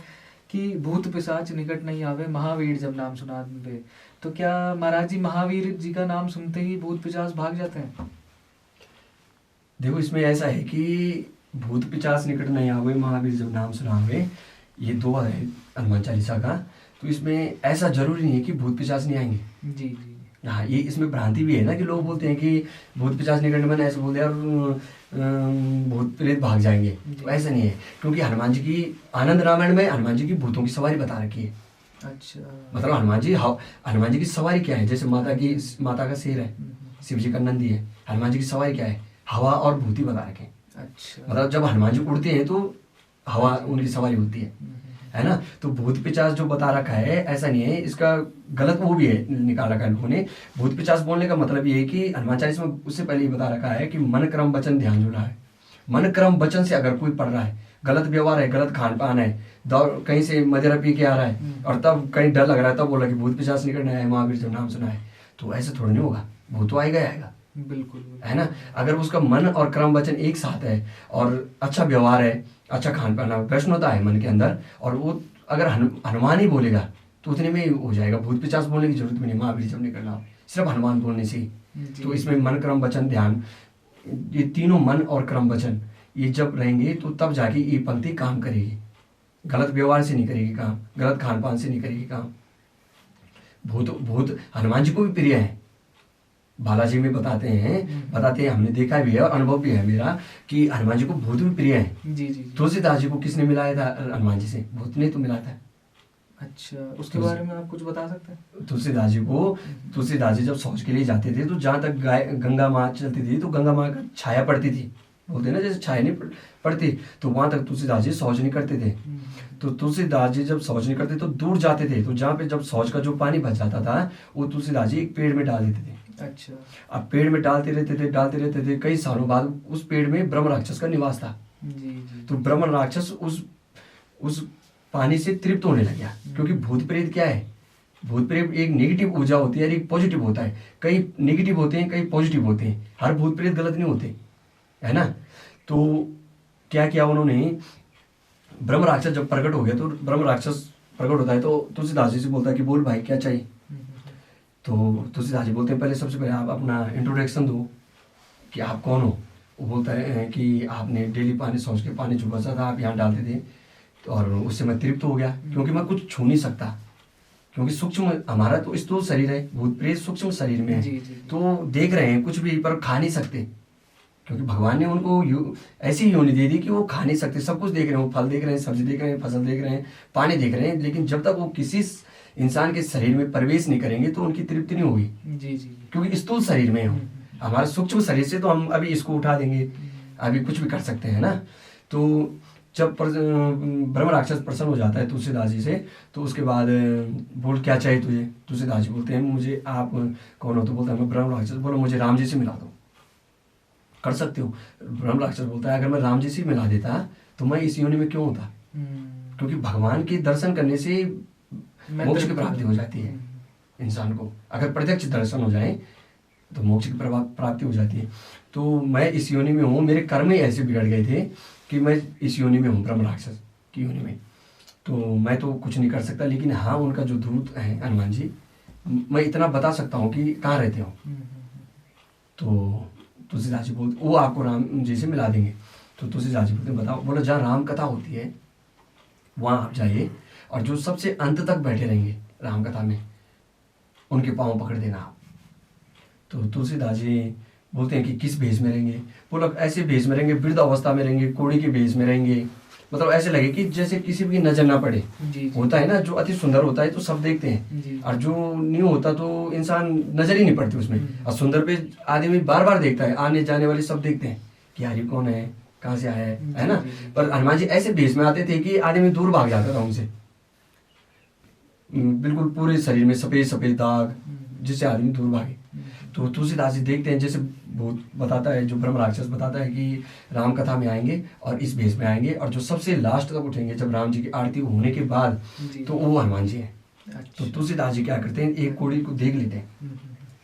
S2: कि भूत पिशाच निकट नहीं आवे, महावीर जब नाम सुना दे। तो क्या महाराज जी महावीर जी का नाम सुनते ही भूत पिशाच भाग जाते हैं?
S1: देखो इसमें ऐसा है कि भूत पिशाच निकट नहीं आवे, महावीर जब नाम सुनावे, ये दो है हनुमान चालीसा का। तो इसमें ऐसा जरूरी नहीं है कि भूत पिशाच नहीं आएंगे। जी। हाँ, ये इसमें भ्रांति भी है ना कि लोग बोलते हैं कि भूत पिशाच निकट में, ऐसे बोलते हैं और भूत प्रेत भाग जाएंगे। तो ऐसा नहीं है, क्योंकि हनुमान जी की आनंद रामायण में हनुमान जी की भूतों की सवारी बता रखी है। अच्छा, मतलब हनुमान जी की सवारी क्या है, जैसे माता का शेर है, शिव जी का नंदी है, हनुमान जी की सवारी क्या है, हवा और भूति बता रखे। अच्छा, मतलब जब हनुमान जी उड़ते हैं तो हवा उनकी सवारी होती है ना। तो भूत पिशाच जो बता रखा है ऐसा नहीं है, इसका गलत वो भी है निकाल रखा है लोगों ने। भूत पिशाच बोलने का मतलब ये है कि हनुमान चालीसा में उससे पहले ही बता रखा है कि मन क्रम वचन ध्यान जुड़ा है। मन क्रम वचन से अगर कोई पढ़ रहा है, गलत व्यवहार है, गलत खान पान है, दौड़ कहीं से मदिरा पी के आ रहा है और तब कहीं डर लग रहा है, तब बोला कि भूत पिशाच निकलना है, महावीर जब नाम सुना है, तो ऐसे थोड़ा नहीं होगा, भूत तो आएगा। बिल्कुल है ना। अगर उसका मन और क्रम वचन एक साथ है और अच्छा व्यवहार है, अच्छा खान पान है, वैष्णवता है मन के अंदर, और वो अगर हनुमान ही बोलेगा तो उतने में हो जाएगा। भूत पिशाच बोलने की जरूरत भी नहीं, महावीर जब निकलना, सिर्फ हनुमान बोलने से ही। तो इसमें मन क्रम वचन ध्यान, ये तीनों मन और क्रम वचन ये जब रहेंगे तो तब जाके ये पंक्ति काम करेगी। गलत व्यवहार से नहीं करेगी काम, गलत खान पान से नहीं करेगी काम। भूत हनुमान जी को भी प्रिय है, बालाजी में बताते हैं हमने देखा भी है और अनुभव भी है मेरा कि हनुमान जी को भूत भी प्रिय है।
S2: जी जी।
S1: तुलसीदास जी को किसने मिलाया था हनुमान जी से? भूत ने तो मिला था।
S2: अच्छा, उसके बारे में आप कुछ बता सकते हैं?
S1: तुलसीदास जी जब शौच के लिए जाते थे तो जहाँ तक गंगा माँ चलती थी तो गंगा माँ का छाया पड़ती थी, बोलते ना जैसे छाया नहीं पड़ती, तो वहां तक तुलसीदास जी शौच नहीं करते थे। तो तुलसीदास जी जब शौच नहीं करते तो दूर जाते थे, तो जहाँ पे जब शौच का जो पानी बच जाता था वो तुलसीदास जी एक पेड़ में डाल देते थे।
S2: अच्छा।
S1: अब पेड़ में डालते रहते थे कई सालों बाद उस पेड़ में ब्रह्म राक्षस का निवास था।
S2: जी।
S1: तो ब्रह्म राक्षस उस पानी से तृप्त होने लग गया, क्योंकि भूत प्रेत क्या है? भूत प्रेत एक नेगेटिव ऊर्जा होती है और एक पॉजिटिव होता है। कई नेगेटिव होते हैं, कई पॉजिटिव होते हैं, हर भूत प्रेत गलत नहीं होते, है ना। तो क्या किया उन्होंने, ब्रह्म राक्षस जब प्रकट हो गया तो ब्रह्म राक्षस प्रकट होता है तो तुलसीदास जी से बोलता है कि बोल भाई क्या चाहिए। तो तुलसीदास जी बोलते हैं पहले सबसे पहले आप अपना इंट्रोडक्शन दो कि आप कौन हो। वो बोलता है कि आपने डेली पानी सोच के पानी जो बचा था आप यहाँ डालते थे, तो और उससे मैं तृप्त हो गया, क्योंकि मैं कुछ छू नहीं सकता, क्योंकि सूक्ष्म हमारा तो स्थूल शरीर है, भूत प्रेत सूक्ष्म शरीर में है। तो देख रहे हैं कुछ भी पर खा नहीं सकते, क्योंकि भगवान ने उनको ऐसी योनि दे दी कि वो खा नहीं सकते। सब कुछ देख रहे हैं, वो फल देख रहे हैं, सब्जी देख रहे हैं, फसल देख रहे हैं, पानी देख रहे हैं, लेकिन जब तक वो किसी इंसान के शरीर में प्रवेश नहीं करेंगे तो उनकी तृप्ति नहीं होगी। जी जी। क्योंकि स्थूल शरीर में हो, हमारे सूक्ष्म शरीर से तो हम अभी इसको उठा देंगे, अभी कुछ भी कर सकते हैं ना। तो जब ब्रह्म राक्षस प्रसन्न हो जाता है तुलसीदास जी से, तो उसके बाद बोल क्या चाहिए तुझे। तुलसीदास जी बोलते हैं मुझे, आप कौन हो? तो बोलता है मैं ब्रह्म राक्षस। बोलो मुझे राम जी से मिला दो। कर सकते हो? ब्रह्म राक्षस बोलता है अगर मैं राम जी से मिला देता तो मैं इस योनि में क्यों होता? क्योंकि भगवान के दर्शन करने से मोक्ष की प्राप्ति हो जाती है इंसान को। अगर प्रत्यक्ष दर्शन हो जाए तो मोक्ष की प्राप्ति हो जाती है। तो मैं इस योनि में हूँ, मेरे कर्म ही ऐसे बिगड़ गए थे कि मैं इस योनि में हूँ, ब्रह्म राक्षस की योनि में। तो मैं तो कुछ नहीं कर सकता, लेकिन हाँ उनका जो दूत है हनुमान जी, मैं इतना बता सकता हूँ कि कहाँ रहते हो। तो तुलसीदास जी बोलते वो आपको राम जी से मिला देंगे। तो तुलसीदास जी बोलते बताओ। बोला जहाँ राम कथा होती है वहाँ आप जाइए, और जो सबसे अंत तक बैठे रहेंगे राम कथा में उनके पाँव पकड़ देना आप। तो तुलसीदास जी बोलते हैं कि किस भेष में रहेंगे? बोला ऐसे भेष में रहेंगे, वृद्ध अवस्था में रहेंगे, कोड़ी के भेष में रहेंगे, मतलब ऐसे लगे कि जैसे किसी की नजर ना पड़े। जी। होता है ना, जो अति सुंदर होता है तो सब देखते हैं, और जो नहीं होता तो इंसान नजर ही नहीं पड़ती उसमें। और सुंदर पे आदमी बार बार देखता है, आने जाने वाले सब देखते हैं कि यार ये कौन है, कहाँ से आया है ना। पर हनुमान जी ऐसे भेष में आते थे कि आदमी दूर भाग जाता था उनसे, बिल्कुल पूरे शरीर में सफेद सफेद दाग, जिससे आदमी दूर भागे। तो तुलसीदास जी देखते हैं, जैसे भूत बताता है, जो ब्रह्म राक्षस बताता है कि राम कथा में आएंगे और इस भेष में आएंगे, और जो सबसे लास्ट तक उठेंगे जब राम जी की आरती होने के बाद, तो वो हनुमान जी है। अच्छा। तो तुलसीदास जी क्या करते हैं, एक कोड़ी को देख लेते हैं,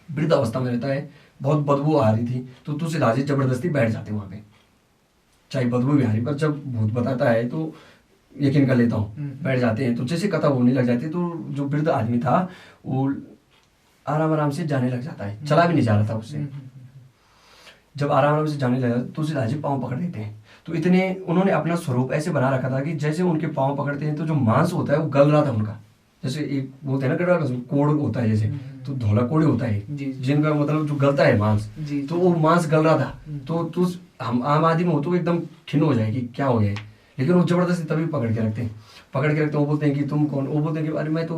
S1: वृद्ध अवस्था में रहता है, बहुत बदबू आ रही थी, तो तुलसीदास जी जबरदस्ती बैठ जाते हैं वहाँ पे, चाहे बदबू भी आ रही, पर जब भूत बताता है तो यकीन कर लेता हूँ, बैठ जाते हैं। तो जैसे कथा होने लग जाती है तो जो वृद्ध आदमी था वो आराम आराम से जाने लग जाता है, चला भी नहीं जा रहा था उससे। जब आराम आराम से जाने लगा तो तुलसीदास जी पाँव पकड़ देते हैं। तो इतने उन्होंने अपना स्वरूप ऐसे बना रखा था कि जैसे उनके पाँव पकड़ते हैं तो जो मांस होता है वो गल रहा था उनका, जैसे एक बोलते हैं ना गड़ा कोड़ होता है जैसे, तो धौला कोड़ी होता है जिनका मतलब जो गलता है मांस, तो वो मांस गल रहा था। तो हम आम आदमी हो तो एकदम खिन्न हो जाए कि क्या हो गया, लेकिन वो जबरदस्ती तभी पकड़ के रखते हैं। वो बोलते हैं कि तुम कौन? वो बोलते हैं कि अरे मैं तो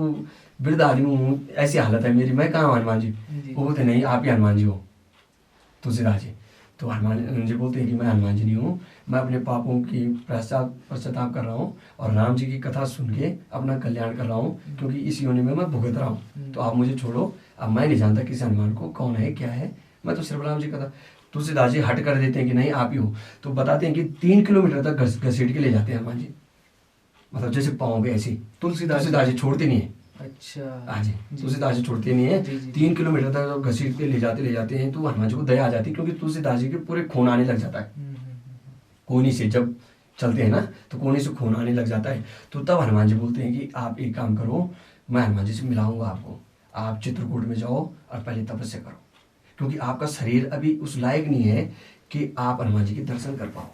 S1: वृद्ध आदमी हूँ, ऐसी हालत है मेरी, मैं कहाँ हनुमान जी? वो बोलते नहीं आप ही हनुमान जी हो तुलसीदास जी। तो हनुमान जी बोलते हैं कि मैं हनुमान जी नहीं हूँ, मैं अपने पापों की पश्चाताप कर रहा हूँ और राम जी की कथा सुन के अपना कल्याण कर रहा हूँ, क्योंकि इस योनि में मैं भुगत रहा हूँ। तो आप मुझे छोड़ो, अब मैं नहीं जानता किसी हनुमान को कौन है क्या है, मैं तो सिर्फ राम जी कथा। तुलसीदास जी हट कर देते हैं कि नहीं आप ही हो। तो बताते हैं कि 3 किलोमीटर तक घसीट के ले जाते हैं हनुमान जी, मतलब जैसे पाँव पे ऐसे। तुलसीदास जी छोड़ते नहीं है। अच्छा। हाँ जी, तुलसीदास जी छोड़ते नहीं है। 3 किलोमीटर तक घसीट के ले जाते हैं। तो हनुमान जी को दया आ जाती है, क्योंकि तुलसीदास जी के पूरे खून आने लग जाता है कोहनी से, जब चलते हैं ना तो कोहनी से खून आने लग जाता है। तो तब हनुमान जी बोलते हैं कि आप एक काम करो, मैं हनुमान जी से मिलाऊंगा आपको, आप चित्रकूट में जाओ और पहले तपस्या करो, क्योंकि आपका शरीर अभी उस लायक नहीं है कि आप हनुमान जी के दर्शन कर पाओ।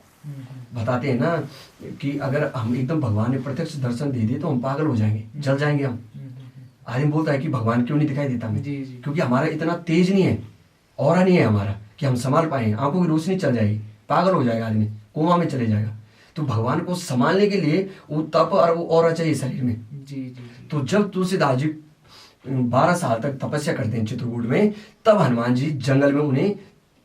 S1: बताते हैं ना कि अगर हम एकदम भगवान ने प्रत्यक्ष दर्शन दे दिए तो हम पागल हो जाएंगे, जल जाएंगे हम। आदमी बोलता है कि भगवान क्यों नहीं दिखाई देता हमें, क्योंकि हमारा इतना तेज नहीं है और नहीं है हमारा कि हम संभाल पाए, आंखों की रोशनी चल जाएगी, पागल हो जाएगा आदमी, कोमा में चले जाएगा। तो भगवान को संभालने के लिए वो तप और वो और चाहिए शरीर में।
S2: जी जी जी।
S1: तो जब तुलसीदास जी 12 साल तक तपस्या करते हैं चित्रकूट में, तब हनुमान जी जंगल में उन्हें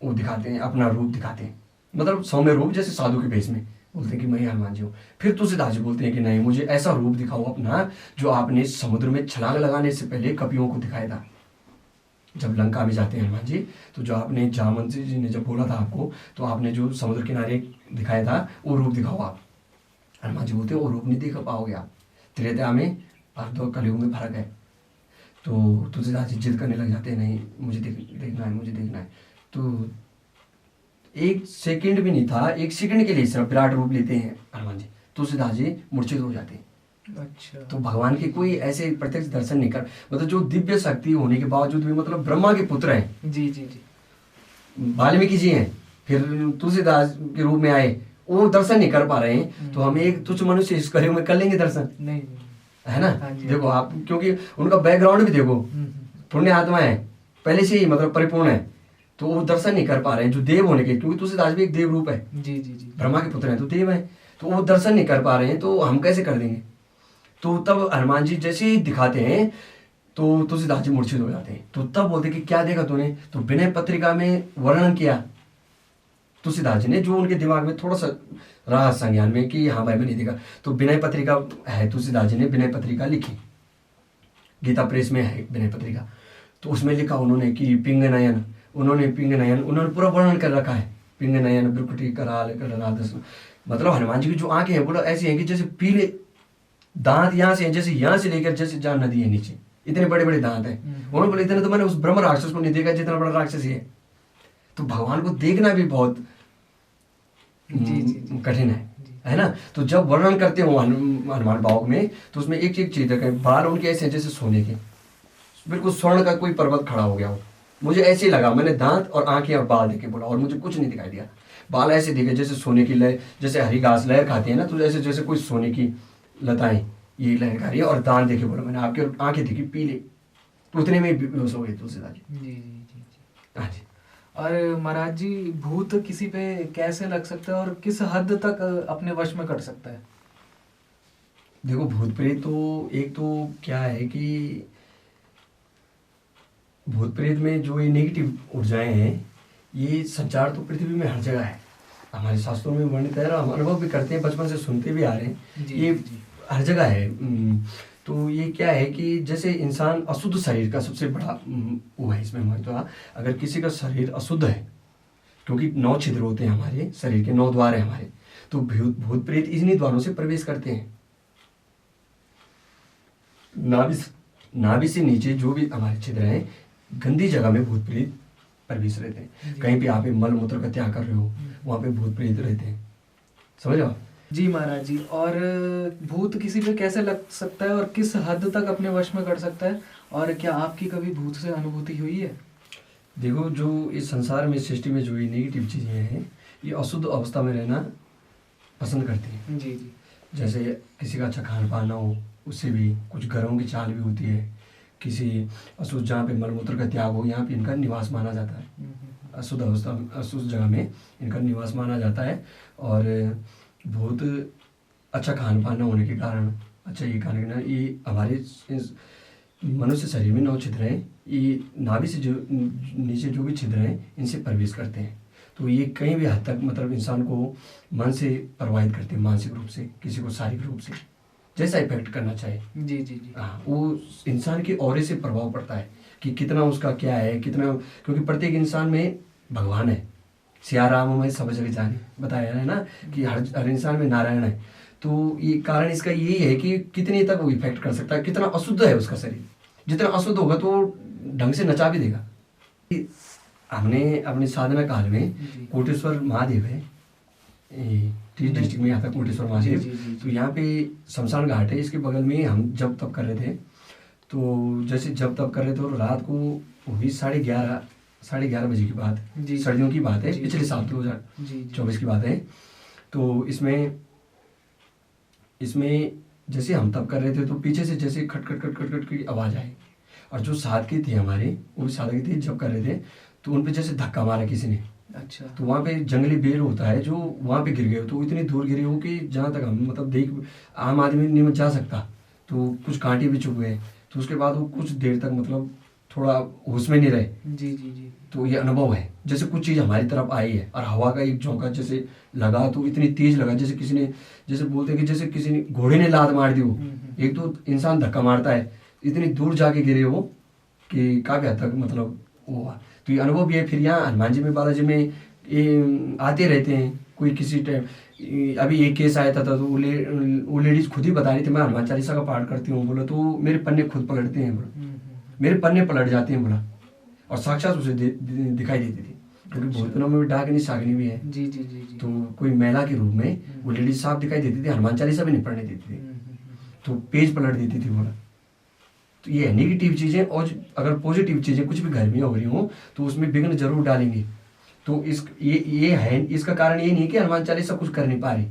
S1: वो दिखाते हैं, अपना रूप दिखाते हैं, मतलब सौम्य रूप, जैसे साधु के भेष में, बोलते हैं कि मैं हनुमान जी हूँ। फिर तुलसीदास जी बोलते हैं कि नहीं, मुझे ऐसा रूप दिखाओ अपना जो आपने समुद्र में छलांग लगाने से पहले कपियों को दिखाया था। जब लंका में जाते हैं हनुमान जी, तो जो आपने जामन जी ने जब बोला था आपको, तो आपने जो समुद्र किनारे दिखाया था वो रूप दिखाओ आप। हनुमान जी बोलते हैं वो रूप नहीं दिखा पाओगे आप, त्रेता में और तो कलयुग में फर्क है। तो तुलसीदास जी जिद करने लग जाते हैं, नहीं मुझे देखना है, मुझे देखना है। तो एक सेकंड भी नहीं था, एक सेकंड के लिए सिर्फ विराट रूप लेते हैं हनुमान जी, तुलसीदास जी मूर्छित हो जाते हैं।
S2: अच्छा।
S1: तो भगवान के कोई ऐसे प्रत्यक्ष दर्शन नहीं कर, मतलब जो दिव्य शक्ति होने के बावजूद भी, मतलब ब्रह्मा के पुत्र हैं,
S2: जी जी जी।
S1: वाल्मीकि जी हैं, फिर तुलसीदास के रूप में आए, वो दर्शन नहीं कर पा रहे हैं। तो हम एक तुच्छ मनुष्य इस कलयुग में कर लेंगे दर्शन?
S2: नहीं।
S1: है ना?
S2: हाँ जी।
S1: देखो आप, क्योंकि उनका बैकग्राउंड भी देखो, पुण्य आत्मा है पहले से ही, मतलब परिपूर्ण है, तो वो दर्शन नहीं कर पा रहे हैं जो देव होने के, क्योंकि तुलसीदास भी एक देव रूप है।
S2: जी जी जी।
S1: ब्रह्मा के पुत्र हैं तो देव है, तो वो दर्शन नहीं कर पा रहे हैं, तो हम कैसे कर देंगे? तो तब हनुमान जी जैसे ही दिखाते हैं तो तुलसीदास जी मूर्छित हो जाते हैं। तो तब बोलते कि क्या देखा तूने? तो विनय पत्रिका में वर्णन किया तुलसीदास जी ने, जो उनके दिमाग में थोड़ा सा रहा संज्ञान में कि हाँ भाई मैंने देखा। तो विनय पत्रिका है, तुलसीदास जी ने विनय पत्रिका लिखी, गीता प्रेस में है विनय पत्रिका। तो उसमें लिखा उन्होंने कि पिंग नयन, उन्होंने पूरा वर्णन कर रखा है, पिंग नयन ब्रुकुटी कराल कराल, मतलब हनुमान जी की जो आंखें हैं बोला ऐसी हैं कि जैसे पीले दांत यहाँ से, जैसे यहाँ से लेकर जैसे जहाँ नदी है नीचे, इतने बड़े बड़े दांत हैं। उन्होंने बोला इतने तो मैंने उस ब्रह्म राक्षस को नहीं देखा जितना बड़ा राक्षस ही है। तो भगवान को देखना भी बहुत कठिन है ना? तो जब वर्णन करते हो हनुमान बाग में, तो उसमें एक एक चीज है, बाल उनके ऐसे जैसे सोने के, बिल्कुल स्वर्ण का कोई पर्वत खड़ा हो गया हो। मुझे ऐसे ही लगा, मैंने दांत और आंखें और बाल देखे बोला, और मुझे कुछ नहीं दिखाई दिया। बाल ऐसे दिखे जैसे सोने की लहर, जैसे हरी घास लहर खाती है ना, तो जैसे जैसे कोई सोने की लताएं ये लहर खा रही है, और दांत देखे बोला मैंने आपके, आंखें देखी पीले। तो उतने में बेहोश हो गए तुलसीदास जी।
S2: जी जी जी।
S1: हाँ जी।
S2: और महाराज जी, भूत किसी पे कैसे लग सकता है और किस हद तक अपने वश में कर सकता है?
S1: देखो भूत प्रेत तो एक तो क्या है कि भूत प्रेत में जो ये नेगेटिव ऊर्जाएं हैं, ये संचार तो पृथ्वी में हर जगह है, हमारे शास्त्रों में वर्णित है, हम अनुभव भी करते हैं, बचपन से सुनते भी आ रहे हैं, ये हर जगह है। तो ये क्या है कि जैसे इंसान अशुद्ध शरीर का सबसे बड़ा वो है इसमें महत्व। अगर किसी का शरीर अशुद्ध है, क्योंकि 9 छिद्र होते हैं हमारे शरीर के, 9 द्वार है हमारे, तो भूत प्रेत इन्हीं द्वारों से प्रवेश करते हैं। नाभि से नीचे जो भी हमारे छिद्र हैं, गंदी जगह में भूत प्रेत प्रवेश रहते हैं। कहीं पे आप मल मूत्र का त्याग कर रहे हो, वहां पे भूत प्रेत रहते हैं, समझ लो?
S2: जी महाराज जी। और भूत किसी पे कैसे लग सकता है और किस हद तक अपने वश में कर सकता है, और क्या आपकी कभी भूत से अनुभूति हुई है?
S1: देखो, जो इस संसार में, सृष्टि में जो ये नेगेटिव चीजें हैं, ये अशुद्ध अवस्था में रहना पसंद करती हैं।
S2: जी जी।
S1: जैसे किसी का अच्छा खान पान ना हो, उससे भी कुछ घरों की चाल भी होती है। किसी अशुद्ध जहाँ पे मलमूत्र का त्याग हो, यहाँ पे इनका निवास माना जाता है। अशुद्ध अवस्था, अशुद्ध जगह में इनका निवास माना जाता है। और बहुत अच्छा खान पान न होने के कारण, अच्छा ये खाने के कारण, ये हमारे मनुष्य शरीर में 9 छिद्र हैं, ये नाभि से जो नीचे जो भी छिद्र हैं, इनसे प्रवेश करते हैं। तो ये कहीं भी हद तक, मतलब इंसान को मन से प्रभावित करते हैं, मानसिक रूप से, किसी को शारीरिक रूप से, जैसा इफेक्ट करना चाहे।
S2: जी जी जी।
S1: हाँ, वो इंसान के ऑरे से प्रभाव पड़ता है कि कितना उसका क्या है, कितना, क्योंकि प्रत्येक इंसान में भगवान है। सिया राम में सब जगह जाने बताया है ना कि हर इंसान में नारायण है। तो ये कारण इसका यही है कि कितने तक वो इफेक्ट कर सकता है, कितना अशुद्ध है उसका शरीर। जितना अशुद्ध होगा तो ढंग से नचा भी देगा। हमने अपनी साधना काल में कोटेश्वर महादेव है, तीस डिस्ट्रिक्ट में आता कोटेश्वर महादेव। तो यहाँ पे शमशान घाट है, इसके बगल में हम जब तप कर रहे थे। तो जैसे जब तप कर रहे थे, और रात को होगी 11:30 बजे की बात, सर्दियों की बात है, पिछले साल 2024 की बात है। तो इसमें जैसे हम तप कर रहे थे, तो पीछे से जैसे खट खट खट खट खट की आवाज़ आई, और जो साधकी थे हमारे, वो भी साधकी थे, जब कर रहे थे, तो उन पे जैसे धक्का मारा किसी ने।
S2: अच्छा।
S1: तो वहाँ पे जंगली बेर होता है जो वहाँ पे गिर गए, तो इतनी दूर गिरे हो कि जहाँ तक हम मतलब देख आम आदमी नहीं जा सकता, तो कुछ कांटे भी चुभ गए। तो उसके बाद वो कुछ देर तक मतलब थोड़ा होश में नहीं रहे।
S2: जी जी जी।
S1: तो ये अनुभव है, जैसे कुछ चीज़ हमारी तरफ आई है और हवा का एक झोंका जैसे लगा, तो इतनी तेज लगा जैसे किसी ने, जैसे बोलते हैं कि जैसे किसी ने घोड़े ने लात मार दी हो। एक तो इंसान धक्का मारता है, इतनी दूर जाके गिरे हो कि काफ़ी हद तक मतलब वो हुआ। तो ये अनुभव भी है। फिर यहाँ हनुमान जी में, बालाजी में ये आते रहते हैं कोई किसी टाइम। अभी एक केस आया था तो वो लेडीज खुद ही बता रही थी, मैं हनुमान चालीसा का पाठ करती हूँ बोला, तो मेरे पन्ने खुद पलटते हैं बोला, मेरे पन्ने पलट जाते हैं बोला, और साक्षात उसे दिखाई देती थी। क्योंकि भूतनों में भी डाकनी सागनी भी है।
S2: जी जी जी जी।
S1: तो कोई महिला के रूप में वो लेडीज साफ दिखाई देती थी, हनुमान चालीसा भी नहीं पढ़ने देती थी, तो पेज पलट देती थी बोला। तो ये नेगेटिव चीज़ें, और अगर पॉजिटिव चीज़ें कुछ भी घर में हो रही हो तो उसमें विघ्न जरूर डालेंगे। तो ये है, इसका कारण ये नहीं कि हनुमान चालीसा कुछ कर नहीं पा रही,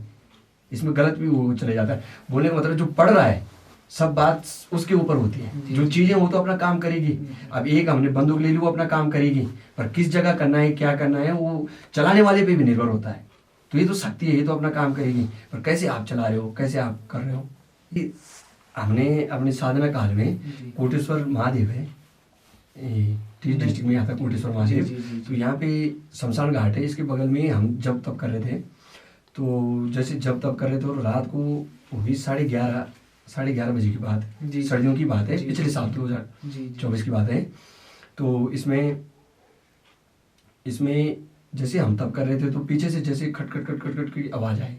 S1: इसमें गलत भी वो चले जाता है। बोलने का मतलब जो पढ़ रहा है सब बात उसके ऊपर होती है। जो चीज़ें वो तो अपना काम करेगी। अब एक हमने बंदूक ले ली, वो अपना काम करेगी, पर किस जगह करना है क्या करना है वो चलाने वाले पे भी निर्भर होता है। तो ये तो शक्ति है, ये तो अपना काम करेगी, पर कैसे आप चला रहे हो, कैसे आप कर रहे हो। ये हमने अपने साधना काल में कोटेश्वर महादेव है, तीस डिस्ट्रिक्ट में आता है कोटेश्वर महादेव। तो यहाँ पे शमशान घाट है, इसके बगल में हम जब तब कर रहे थे। तो जैसे जब तब कर रहे थे और रात को वो भी 11:30 बजे की बात, सर्दियों की बात है, पिछले साल 2024 की बात है। तो इसमें जैसे हम तब कर रहे थे तो पीछे से जैसे खट खट खट खट खट की आवाज़ आई,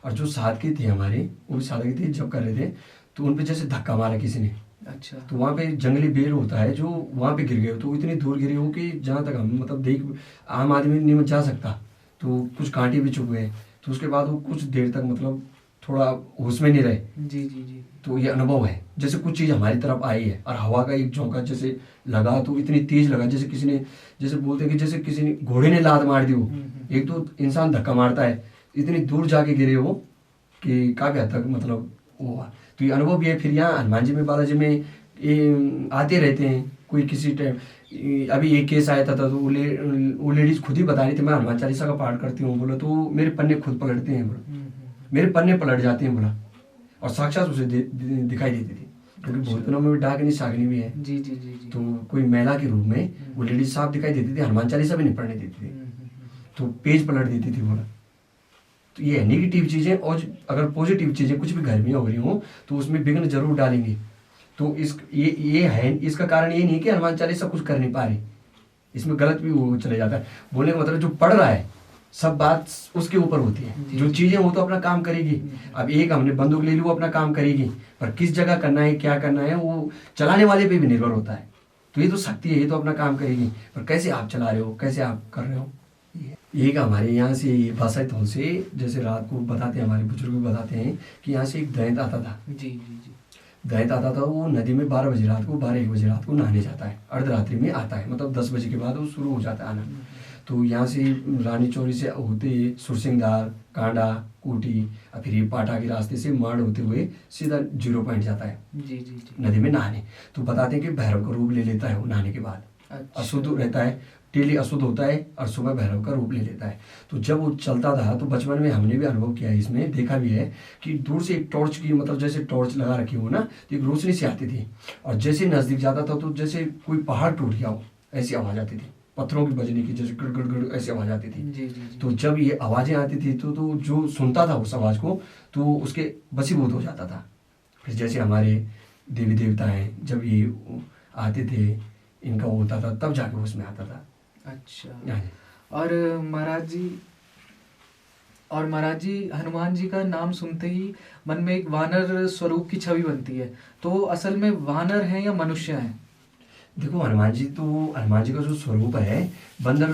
S1: और जो साधकी थे हमारे, वो भी साधकी थे, जब कर रहे थे तो उन पे जैसे धक्का मारा किसी ने।
S2: अच्छा।
S1: तो वहाँ पे जंगली बेर होता है जो वहाँ पे गिर गए, तो इतनी दूर गिरे हो कि जहाँ तक हम मतलब देख आम आदमी नहीं जा सकता, तो कुछ कांटे भी चुभ गए। तो उसके बाद वो कुछ देर तक मतलब थोड़ा होश में नहीं रहे।
S2: जी जी जी।
S1: तो ये अनुभव है, जैसे कुछ चीज़ हमारी तरफ आई है और हवा का एक झोंका जैसे लगा, तो इतनी तेज लगा जैसे किसी ने, जैसे बोलते हैं कि जैसे किसी ने घोड़े ने लात मार दी हो। एक तो इंसान धक्का मारता है, इतनी दूर जाके गिरे हो कि काफ़ी हद तक मतलब वो हुआ। तो ये अनुभव भी है। फिर यहाँ हनुमान जी में, बालाजी में ये आते रहते हैं कोई किसी टाइम। अभी एक केस आया था तो वो लेडीज खुद ही बता रही थी, मैं हनुमान चालीसा का पाठ करती हूँ बोला, तो मेरे पन्ने खुद पलटते हैं बोला, मेरे पन्ने पलट जाते हैं बोला, और साक्षात उसे दिखाई देती थी। क्योंकि भूतनों में भी डाकनी सागनी भी है।
S2: जी जी जी जी।
S1: तो कोई महिला के रूप में वो लेडीज साफ दिखाई देती थी, हनुमान चालीसा भी नहीं पढ़ने देती थी, तो पेज पलट देती थी बोला। तो ये नेगेटिव चीज़ें, और अगर पॉजिटिव चीज़ें कुछ भी घर में हो रही हो तो उसमें विघ्न जरूर डालेंगे। तो ये है, इसका कारण ये नहीं कि हनुमान चालीसा कुछ कर नहीं पा रही, इसमें गलत भी वो चले जाता है। बोलने का मतलब जो पढ़ रहा है सब बात उसके ऊपर होती है। जो चीज़ें वो तो अपना काम करेगी। अब एक हमने बंदूक ले ली, वो अपना काम करेगी, पर किस जगह करना है क्या करना है वो चलाने वाले पे भी निर्भर होता है। तो ये तो शक्ति है, ये तो अपना काम करेगी, पर कैसे आप चला रहे हो, कैसे आप कर रहे हो। एक हमारे यहाँ से भाषा तौर से जैसे रात को बताते हैं, हमारे बुजुर्ग भी बताते हैं कि यहाँ से एक दैंत आता था।
S2: जी जी जी।
S1: दैंत आता था, वो नदी में 12 बजे रात को, 12-1 बजे रात को नहाने जाता है, अर्धरात्रि में आता है, मतलब 10 बजे के बाद वो शुरू हो जाता है आना। तो यहाँ से रानी चौरी से होते सुरसिंगदार, कांडा, कोटी, और फिर ये पाटा के रास्ते से माड़ होते हुए सीधा 0 पॉइंट जाता है
S2: जी जी जी।
S1: नदी में नहाने। तो बताते हैं कि भैरव का रूप ले लेता है वो नहाने के बाद।
S2: अच्छा।
S1: अशुद्ध रहता है, डेली अशुद्ध होता है, और सुबह भैरव का रूप ले लेता है। तो जब वो चलता था तो बचपन में हमने भी अनुभव किया है, इसमें देखा भी है कि दूर से एक टॉर्च की, मतलब जैसे टॉर्च लगा रखी हो ना, तो एक रोशनी से आती थी, और जैसे नजदीक जाता था तो जैसे कोई पहाड़ टूट गया हो ऐसी आवाज आती थी, पत्थरों की बजने की, जैसे गड़ गड़ गड़ ऐसी आवाज आती थी।
S2: जी जी जी।
S1: तो जब ये आवाजें आती थी तो जो सुनता था उस आवाज को तो उसके वशीभूत हो जाता था। फिर जैसे हमारे देवी देवता हैं, जब ये आते थे, इनका वो होता था, तब जाके उसमें आता था।
S2: अच्छा। और महाराज जी हनुमान जी का नाम सुनते ही मन में एक वानर स्वरूप की छवि बनती है, तो असल में वानर हैं या मनुष्य हैं?
S1: देखो हनुमान जी का जो स्वरूप है, बंदर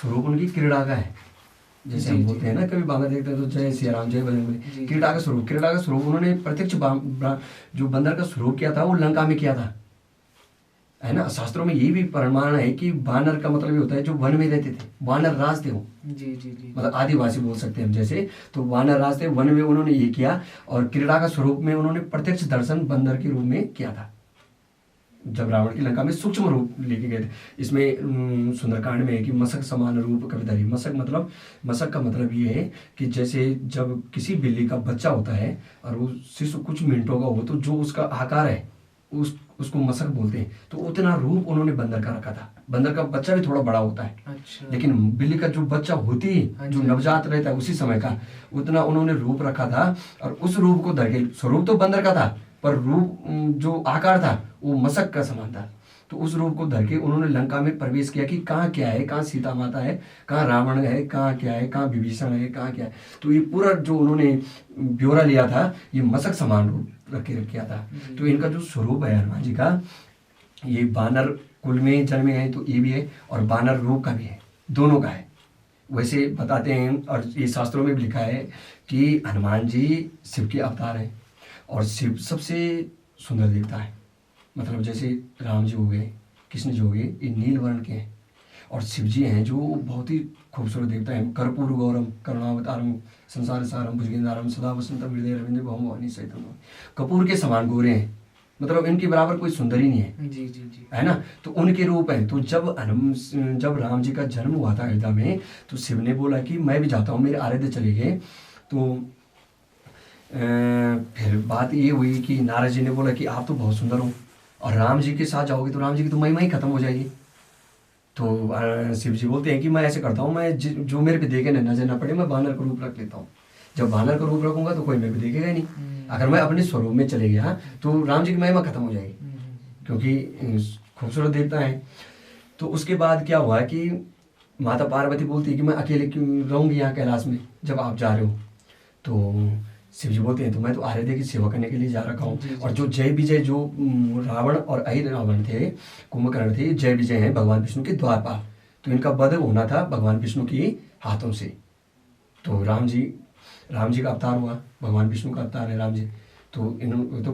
S1: स्वरूप उनकी क्रीड़ा का है। जैसे हम बोलते हैं ना, कभी बांदर देखते हैं तो जय सिया राम, जय बजरंगबली। क्रीड़ा का स्वरूप उन्होंने प्रत्यक्ष जो बंदर का स्वरूप किया था वो लंका में किया था, है ना। शास्त्रों में ये भी प्रमाण है कि वानर का मतलब ये होता है जो वन में रहते थे, वानर राज थे वो।
S2: जी जी जी।
S1: मतलब आदिवासी बोल सकते हैं हम जैसे, तो वानर राज थे, वन में उन्होंने ये किया, और क्रीड़ा का स्वरूप में उन्होंने प्रत्यक्ष दर्शन बंदर के रूप में किया था। जब रावण की लंका में सूक्ष्म रूप लेके गए थे। इसमें सुंदरकांड में है कि मशक समान रूप कविधारी। मशक का मतलब ये है कि जैसे जब किसी बिल्ली का बच्चा होता है और वो शिशु कुछ मिनटों का हो तो जो उसका आकार है उसको मशक बोलते हैं। तो उतना रूप उन्होंने बंदर का रखा था। बंदर का बच्चा भी थोड़ा बड़ा होता है।
S2: अच्छा।
S1: लेकिन बिल्ली का जो बच्चा होती है, जो नवजात रहता है उसी समय का, उतना उन्होंने रूप रखा था। और उस रूप को धर के, स्वरूप तो बंदर का था पर रूप जो आकार था वो मशक का समान था। तो उस रूप को धर के उन्होंने लंका में प्रवेश किया कि कहाँ क्या है, कहाँ सीता माता है, कहाँ रावण है, कहाँ क्या है, कहाँ विभीषण है, कहाँ क्या है। तो ये पूरा जो उन्होंने ब्यौरा लिया था ये मशक समान रूप रख के किया था। तो इनका जो स्वरूप है हनुमान जी का, ये बानर कुल में जन्मे हैं तो ये भी है और बानर रूप का भी है, दोनों का है। वैसे बताते हैं और ये शास्त्रों में भी लिखा है कि हनुमान जी शिव के अवतार हैं और शिव सबसे सुंदर देवता है। मतलब जैसे राम जी हो गए, कृष्ण जी हो गए, ये नील वर्ण के हैं और शिव जी हैं जो बहुत ही खूबसूरत देवता हैं। कर्पूर गौरम करुणावतारम संसार सारम भुजगेंद्रारम सदा वसंतम हृदय रविंद्र भवनी सहितम। कपूर के समान गोरे हैं, मतलब इनके बराबर कोई सुंदर ही नहीं है।
S2: जी जी जी।
S1: है ना। तो उनके रूप हैं। तो जब राम जी का जन्म हुआ था अयोध्या में तो शिव ने बोला कि मैं भी जाता हूँ, मेरे आराध्य चले गए। तो फिर बात ये हुई कि नारद जी ने बोला कि आप तो बहुत सुंदर हो और राम जी के साथ जाओगे तो राम जी की तो महिमा ही खत्म हो जाएगी। तो शिव जी बोलते हैं कि मैं ऐसे करता हूँ, मैं जो मेरे पे देखे ना नजर ना पड़े, मैं बानर का रूप रख लेता हूँ। जब बानर का रूप रखूंगा तो कोई मेरे पे देखेगा ही नहीं। अगर मैं अपने स्वरूप में चले गया तो राम जी की महिमा खत्म हो जाएगी, क्योंकि खूबसूरत देवता है। तो उसके बाद क्या हुआ कि माता पार्वती बोलती है कि मैं अकेले क्यों रहूंगी यहाँ कैलाश में जब आप जा रहे हो। तो शिव जी बोलते हैं तो मैं तो आराध्य की सेवा करने के लिए जा रखा हूँ। और जो जय विजय, जो रावण और अहि रावण थे, कुंभकर्ण थे, जय विजय हैं भगवान विष्णु के द्वारपाल। तो इनका वध होना था भगवान विष्णु के हाथों से। तो राम जी का अवतार हुआ, भगवान विष्णु का अवतार है राम जी। तो इन्होंने तो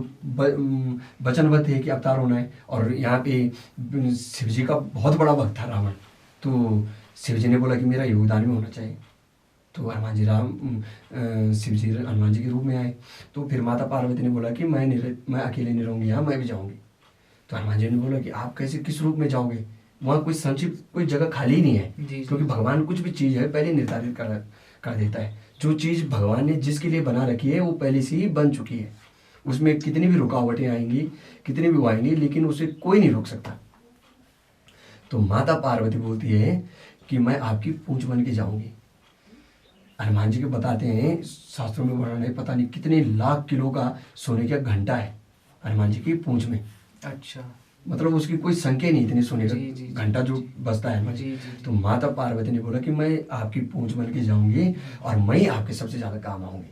S1: वचनबद्ध है कि अवतार होना है। और यहाँ पे शिव जी का बहुत बड़ा भक्त था रावण। तो शिव जी ने बोला कि मेरा योगदान भी होना चाहिए। तो हनुमान जी शिव जी हनुमान जी के रूप में आए। तो फिर माता पार्वती ने बोला कि मैं अकेले नहीं रहूँगी यहाँ, मैं भी जाऊँगी। तो हनुमान जी ने बोला कि आप कैसे, किस रूप में जाओगे, वहाँ कोई संक्षिप्त कोई जगह खाली नहीं है। क्योंकि भगवान कुछ भी चीज़ है पहले निर्धारित कर देता है। जो चीज़ भगवान ने जिसके लिए बना रखी है वो पहले से ही बन चुकी है। उसमें कितनी भी रुकावटें आएंगी, कितनी भी वो आएंगी, लेकिन उसे कोई नहीं रोक सकता। तो माता पार्वती बोलती है कि मैं आपकी पूंछ बन के जाऊंगी। हनुमान जी के बताते हैं, शास्त्रों में वर्णन है, पता नहीं कितने लाख किलो का सोने का घंटा है हनुमान जी की पूंछ में।
S2: अच्छा।
S1: मतलब उसकी कोई संख्या नहीं, इतनी सोने का घंटा जो बसता है हनुमान जी। तो माता पार्वती ने बोला कि मैं आपकी पूंछ बन के जाऊंगी और मैं ही आपके सबसे ज्यादा काम आऊंगी।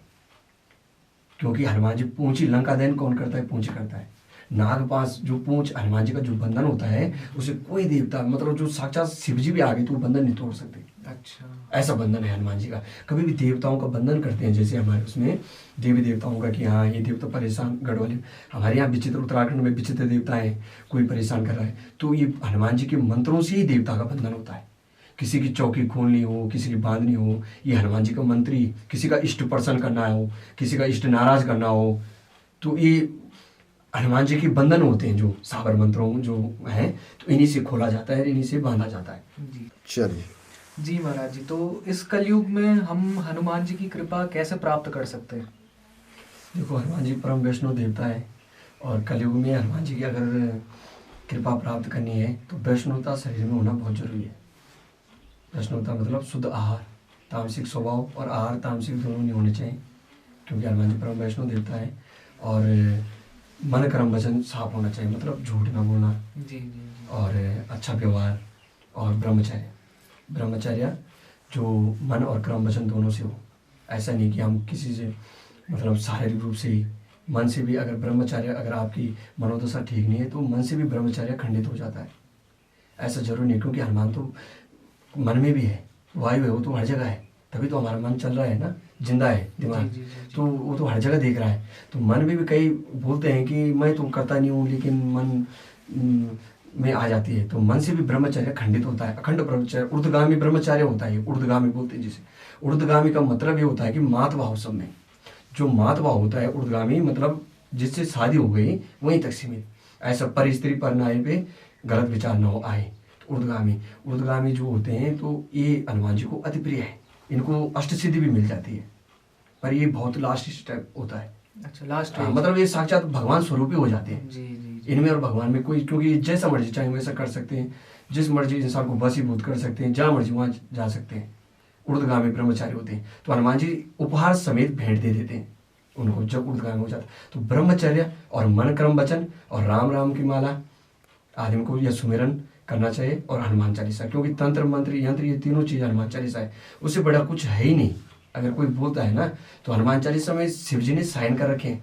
S1: क्योंकि हनुमान जी पूंछ ही, लंका दहन कौन करता है, पूंछ करता है। नागपाश जो पूंछ हनुमान जी का जो बंधन होता है उसे कोई देवता, मतलब जो साक्षात शिव जी भी आ गए तो वो बंधन नहीं तोड़ सकते।
S2: अच्छा।
S1: ऐसा बंधन है हनुमान जी का। कभी भी देवताओं का बंधन करते हैं, जैसे हमारे उसमें देवी देवताओं का कि हाँ ये देवता परेशान, गढ़वाली हमारे यहाँ विचित्र, उत्तराखंड में विचित्र देवता है, कोई परेशान कर रहा है तो ये हनुमान जी के मंत्रों से ही देवता का बंधन होता है। किसी की चौकी खोलनी हो, किसी की बांधनी हो, ये हनुमान जी का मंत्री, किसी का इष्ट प्रसन्न करना हो, किसी का इष्ट नाराज करना हो, तो ये हनुमान जी के बंधन होते हैं जो साबर मंत्रों जो हैं, तो इन्हीं से खोला जाता है, इन्हीं से बांधा जाता है।
S2: जी
S1: चलिए
S2: जी महाराज जी, तो इस कलयुग में हम हनुमान जी की कृपा कैसे प्राप्त कर सकते हैं?
S1: देखो, हनुमान जी परम वैष्णव देवता है और कलयुग में हनुमान जी की अगर कृपा प्राप्त करनी है तो वैष्णवता शरीर में होना बहुत जरूरी है। वैष्णवता मतलब शुद्ध आहार, तामसिक स्वभाव और आहार तामसिक दोनों नहीं होने चाहिए, क्योंकि हनुमान जी परम वैष्णव देवता है। और मन कर्म वचन साफ होना चाहिए, मतलब झूठ ना बोलना
S2: जी जी।
S1: और अच्छा व्यवहार और ब्रह्मचर्य जो मन और कर्म वचन दोनों से हो। ऐसा नहीं कि हम किसी से, मतलब शारीरिक रूप से ही, मन से भी अगर ब्रह्मचर्य, अगर आपकी मनोदशा ठीक नहीं है तो मन से भी ब्रह्मचर्य खंडित हो जाता है। ऐसा जरूर नहीं, क्योंकि हनुमान तो मन में भी है, वायु है, वो तो हर जगह है, तभी तो हमारा मन चल रहा है ना, जिंदा है दिमाग। तो वो तो हर जगह देख रहा है। तो मन में भी कई बोलते हैं कि मैं तो करता नहीं हूँ, लेकिन मन में आ जाती है। तो मन से भी ब्रह्मचर्य खंडित होता है, अखंड ब्रह्मचर्य, ऊर्ध्वगामी ब्रह्मचर्य होता है। ऊर्ध्वगामी बोलते हैं जिसे। ऊर्ध्वगामी का मतलब ये होता है कि मात भाव सब में, जो मात भाव होता है ऊर्ध्वगामी, मतलब जिससे शादी हो गई वहीं तक सीमित। ऐसा पर स्त्री पर नारी पे गलत विचार न हो आए। तो ऊर्ध्वगामी जो होते हैं तो ये हनुमान जी को अति प्रिय है, इनको अष्ट सिद्धि भी मिल जाती है, पर ये बहुत लास्ट स्टेप होता है।
S2: अच्छा, लास्ट
S1: मतलब ये साक्षात भगवान स्वरूप ही हो जाते हैं।
S2: जी जी जी।
S1: इनमें और भगवान में कोई, क्योंकि जैसा मर्जी चाहे वैसा कर सकते हैं, जिस मर्जी इंसान को वशीभूत कर सकते हैं, जहाँ मर्जी वहाँ जा सकते हैं। ऊर्ध्वगामी ब्रह्मचारी होते हैं तो हनुमान जी उपहार समेत भेंट दे देते हैं उनको जब ऊर्ध्वगामी हो जाता। तो ब्रह्मचर्य और मन क्रम वचन और राम राम की माला आदमी को यह सुमिरन करना चाहिए, और हनुमान चालीसा, क्योंकि तंत्र मंत्र यंत्र ये तीनों चीज हनुमान चालीसा है, उससे बड़ा कुछ है ही नहीं। अगर कोई बोलता है ना तो हनुमान चालीसा में शिव जी ने साइन कर रखे हैं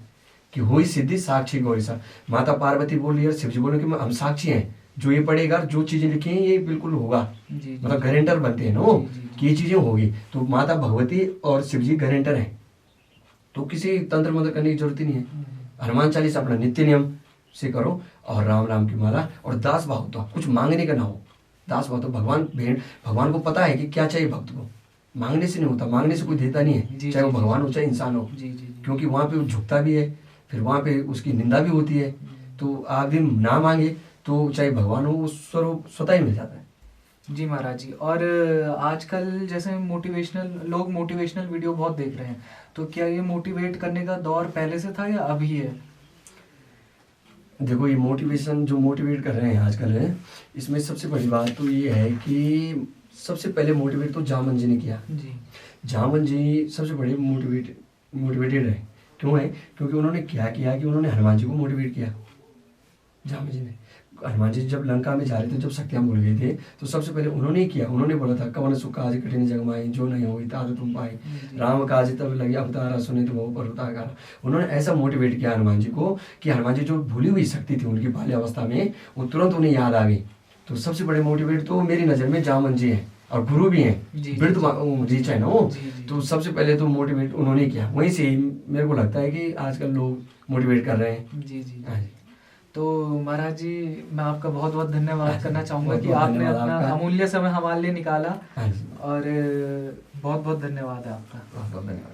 S1: कि हुई सिद्धि साक्षी गौरीसा। माता पार्वती बोल रही है, शिव जी बोले कि हम साक्षी हैं, जो ये पढ़ेगा, जो चीजें लिखी हैं ये बिल्कुल होगा। मतलब गारंटर बनते हैं ना कि ये चीजें होगी। तो माता भगवती और शिव जी गारंटर हैं, तो किसी तंत्र मंत्र करने की जरूरत ही नहीं है। हनुमान चालीसा अपना नित्य नियम से करो, और राम राम की माला, और दास भाव, तो कुछ मांगने का ना हो। दास भाव तो भगवान को पता है कि क्या चाहिए भक्त को, मांगने से नहीं होता, मांगने से कोई देता नहीं है, चाहे वो भगवान हो चाहे इंसान हो, क्योंकि वहाँ पे झुकता भी है, फिर वहाँ पे उसकी निंदा भी होती है। तो आदमी ना मांगे तो चाहे भगवान हो, वो स्वरूप स्वतः ही मिल जाता है।
S2: जी महाराज जी। और आजकल जैसे लोग मोटिवेशनल वीडियो बहुत देख रहे हैं, तो क्या ये मोटिवेट करने का दौर पहले से था या अभी है?
S1: देखो, ये मोटिवेशन जो मोटिवेट कर रहे हैं आजकल है, इसमें सबसे बड़ी बात तो ये है कि सबसे पहले मोटिवेट तो जामन जी ने किया
S2: जी।
S1: जामन जी सबसे बड़े मोटिवेटेड है। क्यों है? क्योंकि उन्होंने क्या किया कि उन्होंने हनुमान जी को मोटिवेट किया। जामन जी ने हनुमान जी जब लंका में जा रहे थे, जब शक्तियां भूल गए थे, तो सबसे पहले उन्होंने ही किया। उन्होंने बोला था, कवन सुख काज कठिन जग माई, जो नहीं हुई तात तुम पाए, राम काज तब लगे अवतारा सुने तो बहु पर्वताकार। उन्होंने ऐसा मोटिवेट किया हनुमान जी को कि हनुमान जी जो भूली हुई शक्ति थी उनकी बाल्यावस्था में, वो तुरंत उन्हें याद आ गई। तो सबसे बड़े मोटिवेट तो मेरी नज़र में जामन जी हैं, और गुरु भी हैं, वृद्ध जी चाहे ना हो। तो सबसे पहले तो मोटिवेट उन्होंने किया, वहीं से मेरे को लगता है कि आजकल लोग मोटिवेट कर रहे हैं।
S2: जी जी।
S1: हाँ जी।
S2: तो महाराज जी, मैं आपका बहुत बहुत धन्यवाद करना चाहूँगा कि आपने अपना अमूल्य समय हमारे लिए निकाला, और बहुत बहुत धन्यवाद है आपका।
S1: बहुत बहुत धन्यवाद।